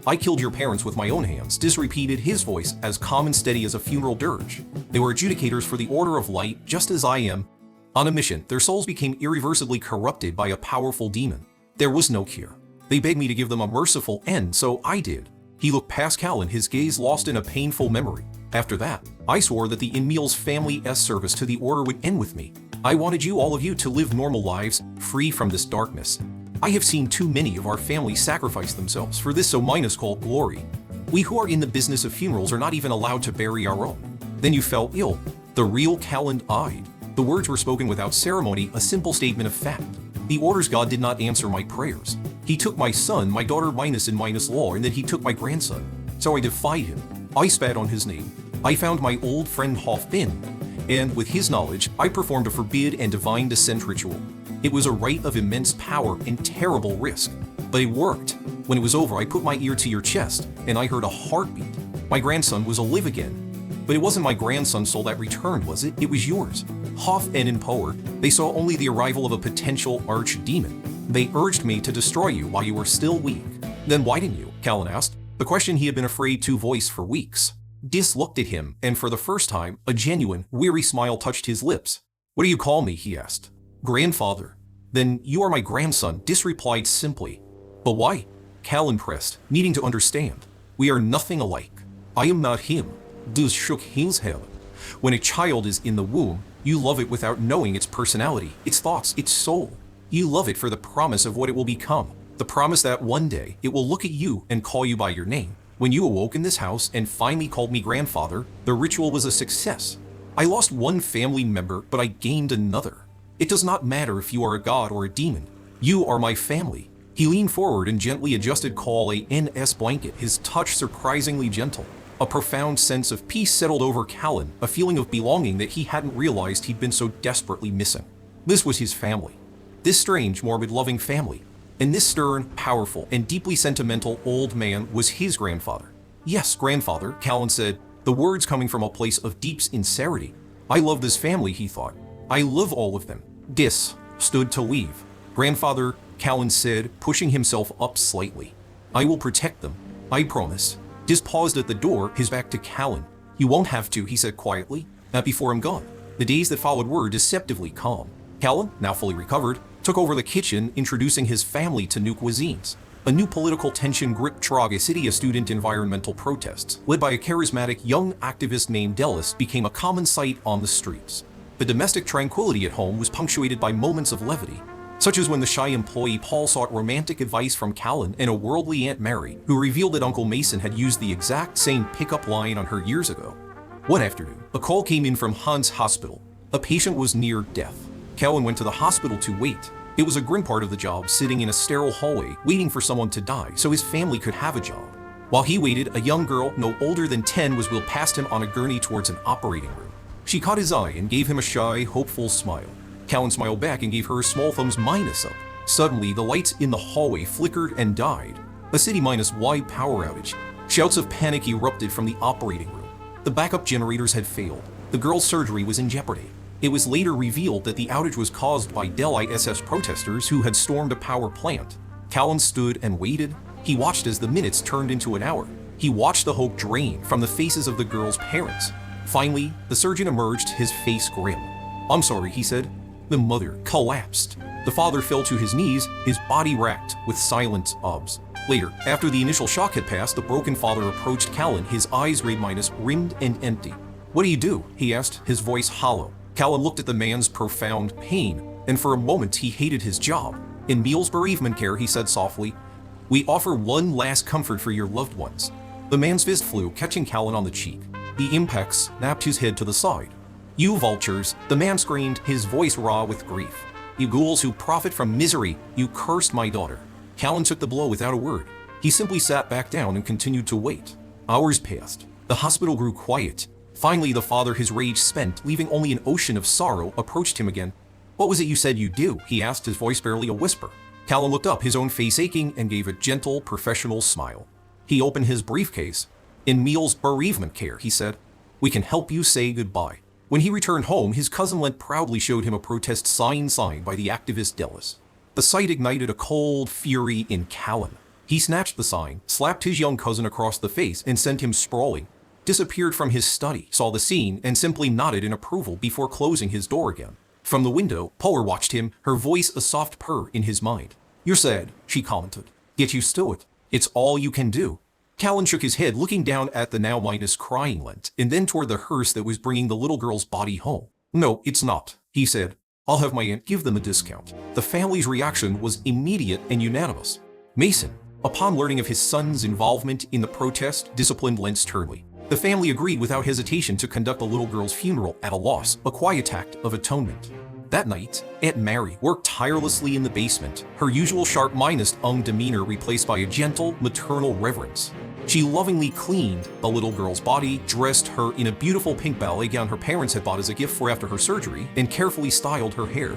I killed your parents with my own hands, Dis repeated, his voice as calm and steady as a funeral dirge. They were adjudicators for the Order of Light, just as I am. On a mission, their souls became irreversibly corrupted by a powerful demon. There was no cure. They begged me to give them a merciful end, so I did. He looked past Callan, his gaze lost in a painful memory. After that, I swore that the Inmeal's family's service to the Order would end with me. I wanted you, all of you, to live normal lives, free from this darkness. I have seen too many of our family sacrifice themselves for this so minus called glory. We who are in the business of funerals are not even allowed to bury our own. Then you fell ill. The real Callan died. The words were spoken without ceremony, a simple statement of fact. The Order's God did not answer my prayers. He took my son, my daughter minus and minus law, and then he took my grandson. So I defied him. I spat on his name. I found my old friend Hoff-Bin, and with his knowledge, I performed a forbid and divine descent ritual. It was a rite of immense power and terrible risk, but it worked. When it was over, I put my ear to your chest, and I heard a heartbeat. My grandson was alive again. But it wasn't my grandson's soul that returned, was it? It was yours. Hoff and Power, they saw only the arrival of a potential archdemon. They urged me to destroy you while you were still weak. Then why didn't you? Callan asked, the question he had been afraid to voice for weeks. Dis looked at him, and for the first time, a genuine, weary smile touched his lips. What do you call me? He asked. Grandfather. Then you are my grandson, Dis replied simply. But why? Callan pressed, needing to understand. We are nothing alike. I am not him. Dis shook his head. When a child is in the womb, you love it without knowing its personality, its thoughts, its soul. You love it for the promise of what it will become, the promise that one day it will look at you and call you by your name. When you awoke in this house and finally called me grandfather, the ritual was a success. I lost one family member, but I gained another. It does not matter if you are a god or a demon. You are my family. He leaned forward and gently adjusted Callan's blanket, his touch surprisingly gentle. A profound sense of peace settled over Callan, a feeling of belonging that he hadn't realized he'd been so desperately missing. This was his family. This strange, morbid, loving family. And this stern, powerful, and deeply sentimental old man was his grandfather. Yes, grandfather, Callan said, the words coming from a place of deep sincerity. I love this family, he thought. I love all of them. Dis stood to leave. Grandfather, Callan said, pushing himself up slightly. I will protect them. I promise. Dis paused at the door, his back to Callan. You won't have to, he said quietly. Not before I'm gone. The days that followed were deceptively calm. Callan, now fully recovered, took over the kitchen, introducing his family to new cuisines. A new political tension gripped Trog City as student environmental protests, led by a charismatic young activist named Delis, became a common sight on the streets. The domestic tranquility at home was punctuated by moments of levity, such as when the shy employee Paul sought romantic advice from Callan and a worldly Aunt Mary, who revealed that Uncle Mason had used the exact same pickup line on her years ago. One afternoon, a call came in from Hans Hospital. A patient was near death. Callan went to the hospital to wait. It was a grim part of the job, sitting in a sterile hallway, waiting for someone to die so his family could have a job. While he waited, a young girl, no older than 10, was wheeled past him on a gurney towards an operating room. She caught his eye and gave him a shy, hopeful smile. Callan smiled back and gave her small thumbs minus up. Suddenly, the lights in the hallway flickered and died. A city minus wide power outage. Shouts of panic erupted from the operating room. The backup generators had failed. The girl's surgery was in jeopardy. It was later revealed that the outage was caused by Del ISS protesters who had stormed a power plant. Callan stood and waited. He watched as the minutes turned into an hour. He watched the hope drain from the faces of the girl's parents. Finally, the surgeon emerged, his face grim. I'm sorry, he said. The mother collapsed. The father fell to his knees, his body racked with silent sobs. Later, after the initial shock had passed, the broken father approached Callan, his eyes rimmed and empty. What do you do? He asked, his voice hollow. Callan looked at the man's profound pain. and for a moment he hated his job. In Meals Bereavement Care, he said softly, "We offer one last comfort for your loved ones." The man's fist flew, catching Callan on the cheek. The impact snapped his head to the side. "You vultures," the man screamed, his voice raw with grief. "You ghouls who profit from misery, you cursed my daughter." Callan took the blow without a word. He simply sat back down and continued to wait. Hours passed. The hospital grew quiet. Finally, the father, his rage spent, leaving only an ocean of sorrow, approached him again. "What was it you said you'd do?" he asked, his voice barely a whisper. Callan looked up, his own face aching, and gave a gentle, professional smile. He opened his briefcase. "In Meals Bereavement Care," he said. "We can help you say goodbye." When he returned home, his cousin Lent proudly showed him a protest sign signed by the activist Dellis. The sight ignited a cold fury in Callan. He snatched the sign, slapped his young cousin across the face, and sent him sprawling, disappeared from his study, saw the scene, and simply nodded in approval before closing his door again. From the window, Polar watched him, her voice a soft purr in his mind. "You're sad," she commented. "Get used to it. It's all you can do." Callan shook his head, looking down at the now minus crying Lent, and then toward the hearse that was bringing the little girl's body home. "No, it's not," he said. "I'll have my aunt give them a discount." The family's reaction was immediate and unanimous. Mason, upon learning of his son's involvement in the protest, disciplined Lent sternly. The family agreed without hesitation to conduct the little girl's funeral at a loss, a quiet act of atonement. That night, Aunt Mary worked tirelessly in the basement, her usual sharp-minded demeanor replaced by a gentle, maternal reverence. She lovingly cleaned the little girl's body, dressed her in a beautiful pink ballet gown her parents had bought as a gift for after her surgery, and carefully styled her hair.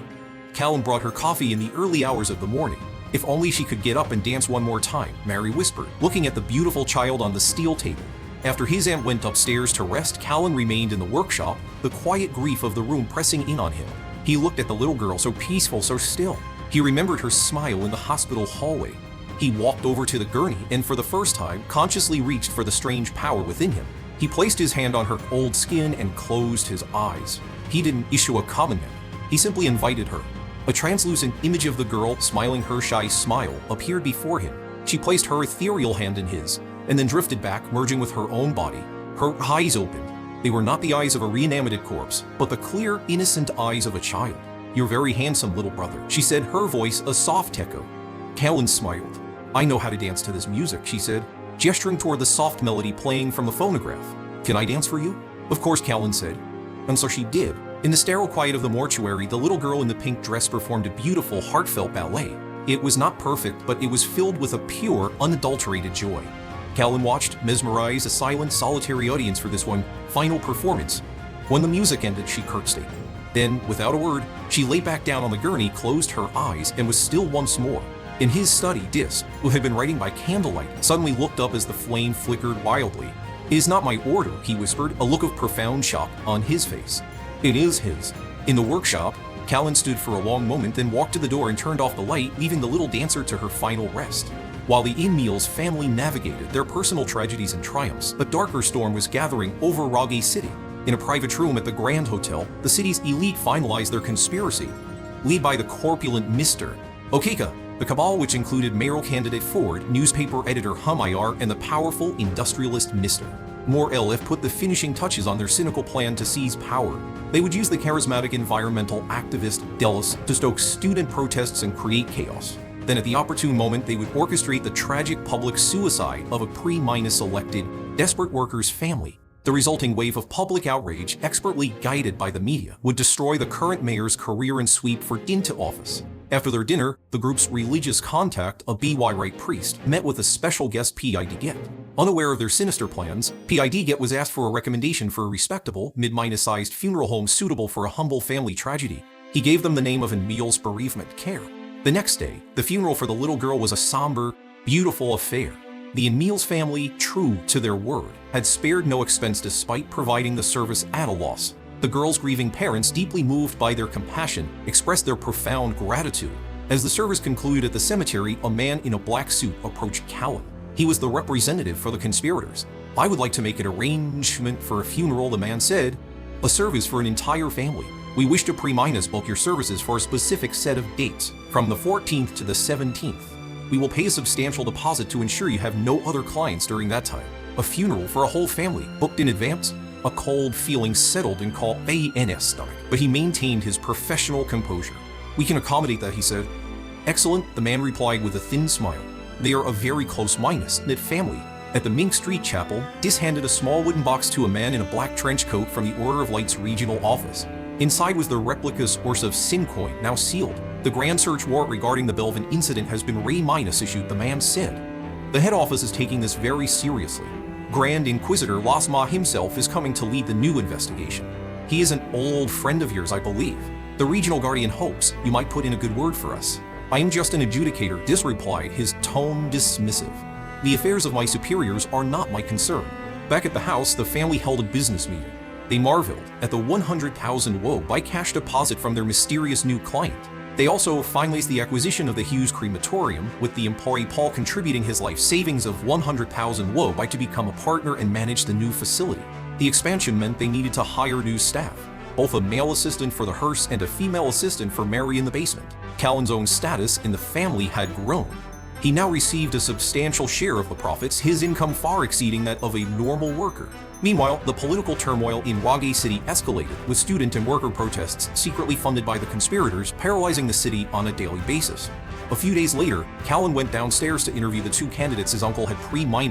Callan brought her coffee in the early hours of the morning. If only she could get up and dance one more time, Mary whispered, looking at the beautiful child on the steel table. After his aunt went upstairs to rest, Callan remained in the workshop, the quiet grief of the room pressing in on him. He looked at the little girl, so peaceful, so still. He remembered her smile in the hospital hallway. He walked over to the gurney and for the first time consciously reached for the strange power within him. He placed his hand on her old skin and closed his eyes. He didn't issue a command. He simply invited her. A translucent image of the girl, smiling her shy smile, appeared before him. She placed her ethereal hand in his, and then drifted back, merging with her own body. Her eyes opened. They were not the eyes of a reanimated corpse, but the clear, innocent eyes of a child. "You're very handsome, little brother," she said, her voice a soft echo. Callan smiled. "I know how to dance to this music," she said, gesturing toward the soft melody playing from the phonograph. "Can I dance for you?" "Of course," Callan said. And so she did. In the sterile quiet of the mortuary, the little girl in the pink dress performed a beautiful, heartfelt ballet. It was not perfect, but it was filled with a pure, unadulterated joy. Callan watched, mesmerized, a silent, solitary audience for this one final performance. When the music ended, she curtsied. Then, without a word, she lay back down on the gurney, closed her eyes, and was still once more. In his study, Dis, who had been writing by candlelight, suddenly looked up as the flame flickered wildly. "It is not my order," he whispered, a look of profound shock on his face. "It is his." In the workshop, Callan stood for a long moment, then walked to the door and turned off the light, leaving the little dancer to her final rest. While the In-Meals family navigated their personal tragedies and triumphs, a darker storm was gathering over Ragay City. In a private room at the Grand Hotel, the city's elite finalized their conspiracy, led by the corpulent Mr. Okeka. The cabal, which included mayoral candidate Ford, newspaper editor Humayar, and the powerful industrialist Mr. Moore LF, put the finishing touches on their cynical plan to seize power. They would use the charismatic environmental activist Dellis to stoke student protests and create chaos. Then at the opportune moment, they would orchestrate the tragic public suicide of a pre-elected, desperate workers' family. The resulting wave of public outrage, expertly guided by the media, would destroy the current mayor's career and sweep for into office. After their dinner, the group's religious contact, a B.Y. Wright priest, met with a special guest P.I.D. Get. Unaware of their sinister plans, P.I.D. Get was asked for a recommendation for a respectable, mid-sized funeral home suitable for a humble family tragedy. He gave them the name of In-Meals Bereavement Care. The next day, the funeral for the little girl was a somber, beautiful affair. The In-Meals family, true to their word, had spared no expense despite providing the service at a loss. The girl's grieving parents, deeply moved by their compassion, expressed their profound gratitude. As the service concluded at the cemetery, a man in a black suit approached Callan. He was the representative for the conspirators. "I would like to make an arrangement for a funeral," the man said. "A service for an entire family. We wish to book your services for a specific set of dates, from the 14th to the 17th. We will pay a substantial deposit to ensure you have no other clients during that time. A funeral for a whole family, booked in advance?" A cold feeling settled in Callan's stomach, but he maintained his professional composure. "We can accommodate that," he said. "Excellent," the man replied with a thin smile. "They are a very close knit family." At the Mink Street chapel, Dis handed a small wooden box to a man in a black trench coat from the Order of Light's regional office. Inside was the replicas Ors of Sin coin, now sealed. "The grand search warrant regarding the Belvin incident has been issued," the man said. "The head office is taking this very seriously. Grand Inquisitor Lasma himself is coming to lead the new investigation. He is an old friend of yours, I believe. The regional guardian hopes you might put in a good word for us." "I am just an adjudicator," Dis replied, his tone dismissive. "The affairs of my superiors are not my concern." Back at the house, the family held a business meeting. They marveled at the 100,000 woe by cash deposit from their mysterious new client. They also finalized the acquisition of the Hughes crematorium, with the employee Paul contributing his life savings of 100,000 woe by to become a partner and manage the new facility. The expansion meant they needed to hire new staff, both a male assistant for the hearse and a female assistant for Mary in the basement. Callan's own status in the family had grown. He now received a substantial share of the profits, his income far exceeding that of a normal worker. Meanwhile, the political turmoil in Wage City escalated, with student and worker protests secretly funded by the conspirators paralyzing the city on a daily basis. A few days later, Callan went downstairs to interview the two candidates his uncle had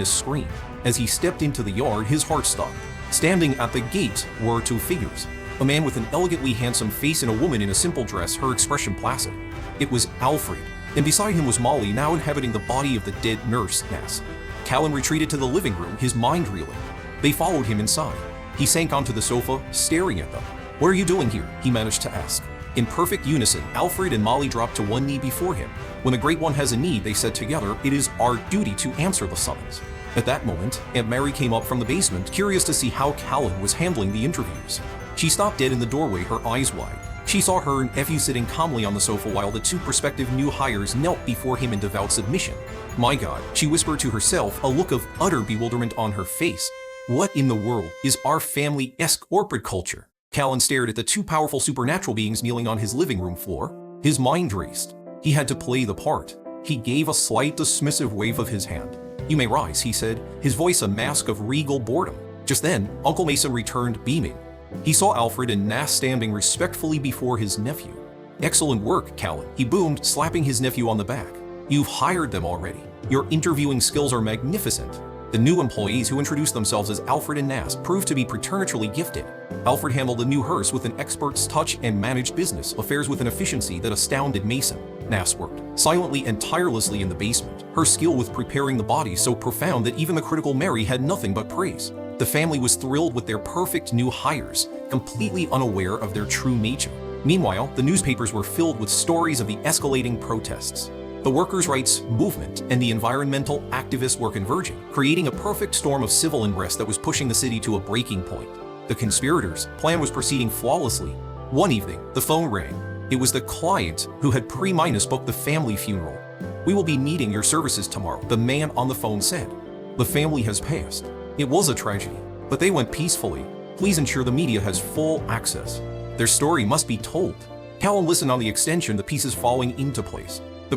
screened. As he stepped into the yard, his heart stopped. Standing at the gate were two figures. A man with an elegantly handsome face and a woman in a simple dress, her expression placid. It was Alfred, and beside him was Molly, now inhabiting the body of the dead nurse, Nas. Callan retreated to the living room, his mind reeling. They followed him inside. He sank onto the sofa, staring at them. "What are you doing here?" he managed to ask. In perfect unison, Alfred and Molly dropped to one knee before him. "When the Great One has a need," they said together, "it is our duty to answer the summons." At that moment, Aunt Mary came up from the basement, curious to see how Callan was handling the interviews. She stopped dead in the doorway, her eyes wide. She saw her nephew sitting calmly on the sofa while the two prospective new hires knelt before him in devout submission. "My God," she whispered to herself, a look of utter bewilderment on her face. "What in the world is our family-esque corporate culture?" Callan stared at the two powerful supernatural beings kneeling on his living room floor. His mind raced. He had to play the part. He gave a slight dismissive wave of his hand. "You may rise," he said, his voice a mask of regal boredom. Just then, Uncle Mason returned beaming. He saw Alfred and Nas standing respectfully before his nephew. "Excellent work, Callan," he boomed, slapping his nephew on the back. "You've hired them already. Your interviewing skills are magnificent." The new employees, who introduced themselves as Alfred and Nas, proved to be preternaturally gifted. Alfred handled the new hearse with an expert's touch and managed business affairs with an efficiency that astounded Mason. Nas worked silently and tirelessly in the basement, her skill with preparing the body so profound that even the critical Mary had nothing but praise. The family was thrilled with their perfect new hires, completely unaware of their true nature. Meanwhile, the newspapers were filled with stories of the escalating protests. The workers' rights movement and the environmental activists were converging, creating a perfect storm of civil unrest that was pushing the city to a breaking point. The conspirators' plan was proceeding flawlessly. One evening, the phone rang. It was the client who had booked the family funeral. "We will be needing your services tomorrow," the man on the phone said. "The family has passed. It was a tragedy, but they went peacefully. Please ensure the media has full access. Their story must be told." Callan listened on the extension, the pieces falling into place. The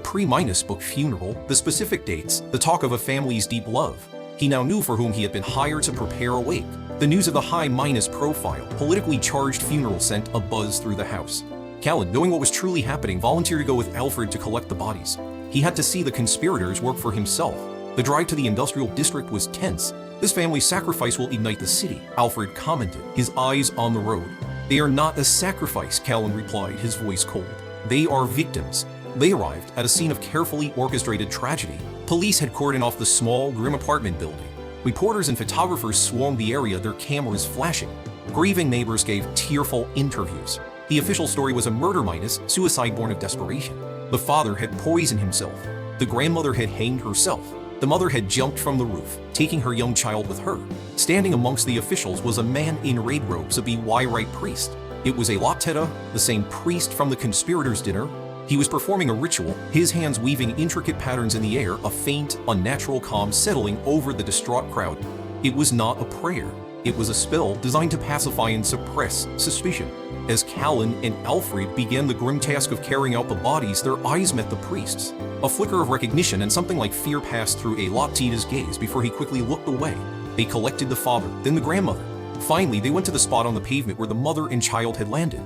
book funeral, the specific dates, the talk of a family's deep love. He now knew for whom he had been hired to prepare a wake. The news of the high-profile, politically charged funeral sent a buzz through the house. Callan, knowing what was truly happening, volunteered to go with Alfred to collect the bodies. He had to see the conspirators work for himself. The drive to the industrial district was tense. "This family's sacrifice will ignite the city," Alfred commented, his eyes on the road. "They are not a sacrifice," Callan replied, his voice cold. "They are victims." They arrived at a scene of carefully orchestrated tragedy. Police had cordoned off the small, grim apartment building. Reporters and photographers swarmed the area, their cameras flashing. Grieving neighbors gave tearful interviews. The official story was a murder minus suicide born of desperation. The father had poisoned himself. The grandmother had hanged herself. The mother had jumped from the roof, taking her young child with her. Standing amongst the officials was a man in raid robes, a Right priest. It was a Lateta, the same priest from the conspirators' dinner. He was performing a ritual, his hands weaving intricate patterns in the air, a faint, unnatural calm settling over the distraught crowd. It was not a prayer. It was a spell designed to pacify and suppress suspicion. As Callan and Alfred began the grim task of carrying out the bodies, their eyes met the priest's. A flicker of recognition and something like fear passed through a Lateta's gaze before he quickly looked away. They collected the father, then the grandmother. Finally, they went to the spot on the pavement where the mother and child had landed.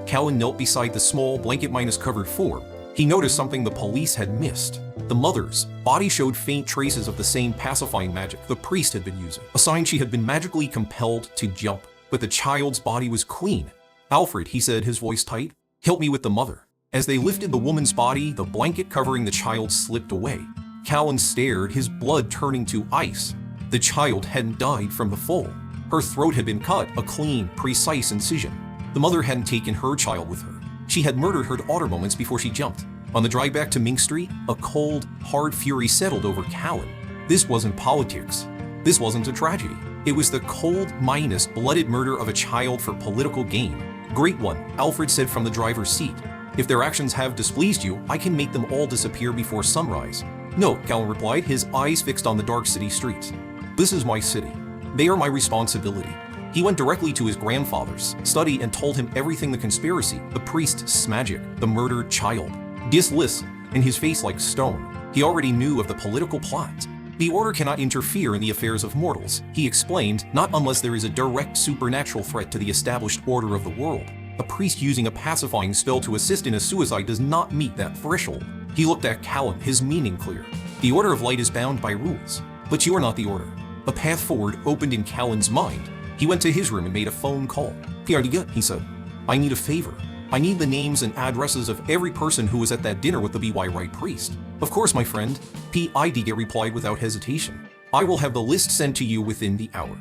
Callan knelt beside the small blanket-covered form. He noticed something the police had missed. The mother's body showed faint traces of the same pacifying magic the priest had been using, a sign she had been magically compelled to jump. But the child's body was clean. "Alfred," he said, his voice tight, "help me with the mother." As they lifted the woman's body, the blanket covering the child slipped away. Callan stared, his blood turning to ice. The child hadn't died from the fall. Her throat had been cut, a clean, precise incision. The mother hadn't taken her child with her. She had murdered her daughter moments before she jumped. On the drive back to Mink Street, a cold, hard fury settled over Callan. This wasn't politics. This wasn't a tragedy. It was the cold, blooded murder of a child for political gain. "Great one," Alfred said from the driver's seat. "If their actions have displeased you, I can make them all disappear before sunrise." "No," Callan replied, his eyes fixed on the dark city streets. "This is my city. They are my responsibility." He went directly to his grandfather's study and told him everything: the conspiracy, the priest's magic, the murdered child. Dis listened, and his face like stone. He already knew of the political plot. "The order cannot interfere in the affairs of mortals," he explained, "not unless there is a direct supernatural threat to the established order of the world. A priest using a pacifying spell to assist in a suicide does not meet that threshold." He looked at Callan, his meaning clear. "The Order of Light is bound by rules, but you are not the Order." A path forward opened in Callan's mind. He went to his room and made a phone call. "Pierre, he said, "I need a favor. I need the names and addresses of every person who was at that dinner with the B.Y. Wright priest." "Of course, my friend," P.I.D. replied without hesitation. "I will have the list sent to you within the hour."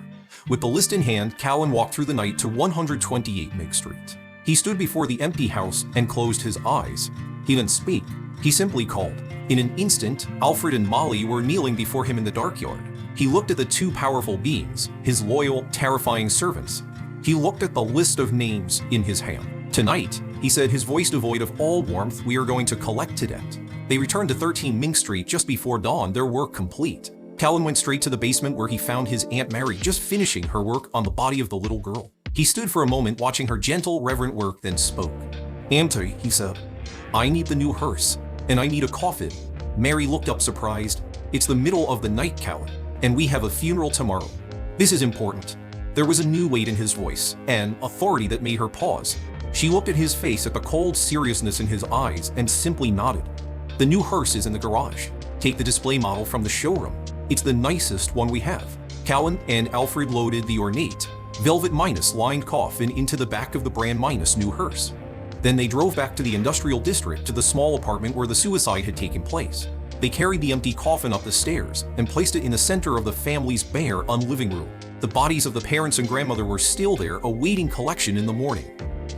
With the list in hand, Callan walked through the night to 128 Mink Street. He stood before the empty house and closed his eyes. He didn't speak. He simply called. In an instant, Alfred and Molly were kneeling before him in the dark yard. He looked at the two powerful beings, his loyal, terrifying servants. He looked at the list of names in his hand. "Tonight," he said, his voice devoid of all warmth, "we are going to collect to debt." They returned to 13 Mink Street just before dawn, their work complete. Callan went straight to the basement where he found his Aunt Mary just finishing her work on the body of the little girl. He stood for a moment watching her gentle, reverent work, then spoke. "Auntie," he said, "I need the new hearse, and I need a coffin." Mary looked up surprised. "It's the middle of the night, Callan, and we have a funeral tomorrow. This is important." There was a new weight in his voice, an authority that made her pause. She looked at his face, at the cold seriousness in his eyes, and simply nodded. "The new hearse is in the garage. Take the display model from the showroom. It's the nicest one we have." Callan and Alfred loaded the ornate, velvet-lined coffin into the back of the brand-new hearse. Then they drove back to the industrial district, to the small apartment where the suicide had taken place. They carried the empty coffin up the stairs and placed it in the center of the family's bare, living room. The bodies of the parents and grandmother were still there, awaiting collection in the morning.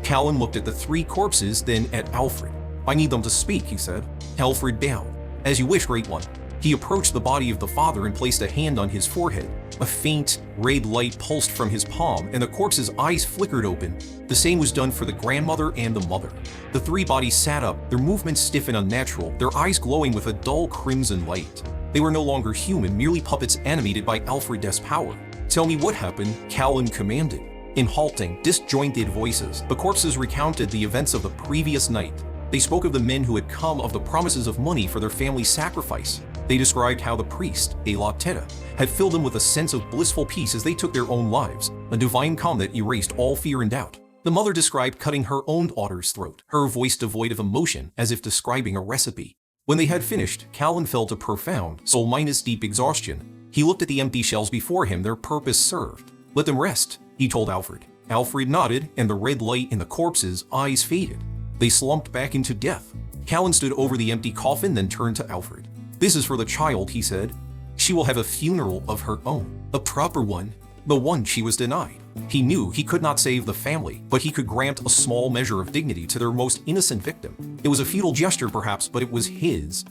Callan looked at the three corpses, then at Alfred. "I need them to speak," he said. Alfred bowed. "As you wish, Great One." He approached the body of the father and placed a hand on his forehead. A faint, red light pulsed from his palm, and the corpse's eyes flickered open. The same was done for the grandmother and the mother. The three bodies sat up, their movements stiff and unnatural, their eyes glowing with a dull crimson light. They were no longer human, merely puppets animated by Alfred's power. "Tell me what happened," Callan commanded. In halting, disjointed voices, the corpses recounted the events of the previous night. They spoke of the men who had come, of the promises of money for their family's sacrifice. They described how the priest, La Teta, had filled them with a sense of blissful peace as they took their own lives, a divine calm that erased all fear and doubt. The mother described cutting her own daughter's throat, her voice devoid of emotion, as if describing a recipe. When they had finished, Callan felt a profound, soul-deep exhaustion. He looked at the empty shells before him, their purpose served. "Let them rest," he told Alfred. Alfred nodded, and the red light in the corpses' eyes faded. They slumped back into death. Callan stood over the empty coffin, then turned to Alfred. "This is for the child," he said. "She will have a funeral of her own, a proper one, the one she was denied." He knew he could not save the family, but he could grant a small measure of dignity to their most innocent victim. It was a futile gesture perhaps, but it was his.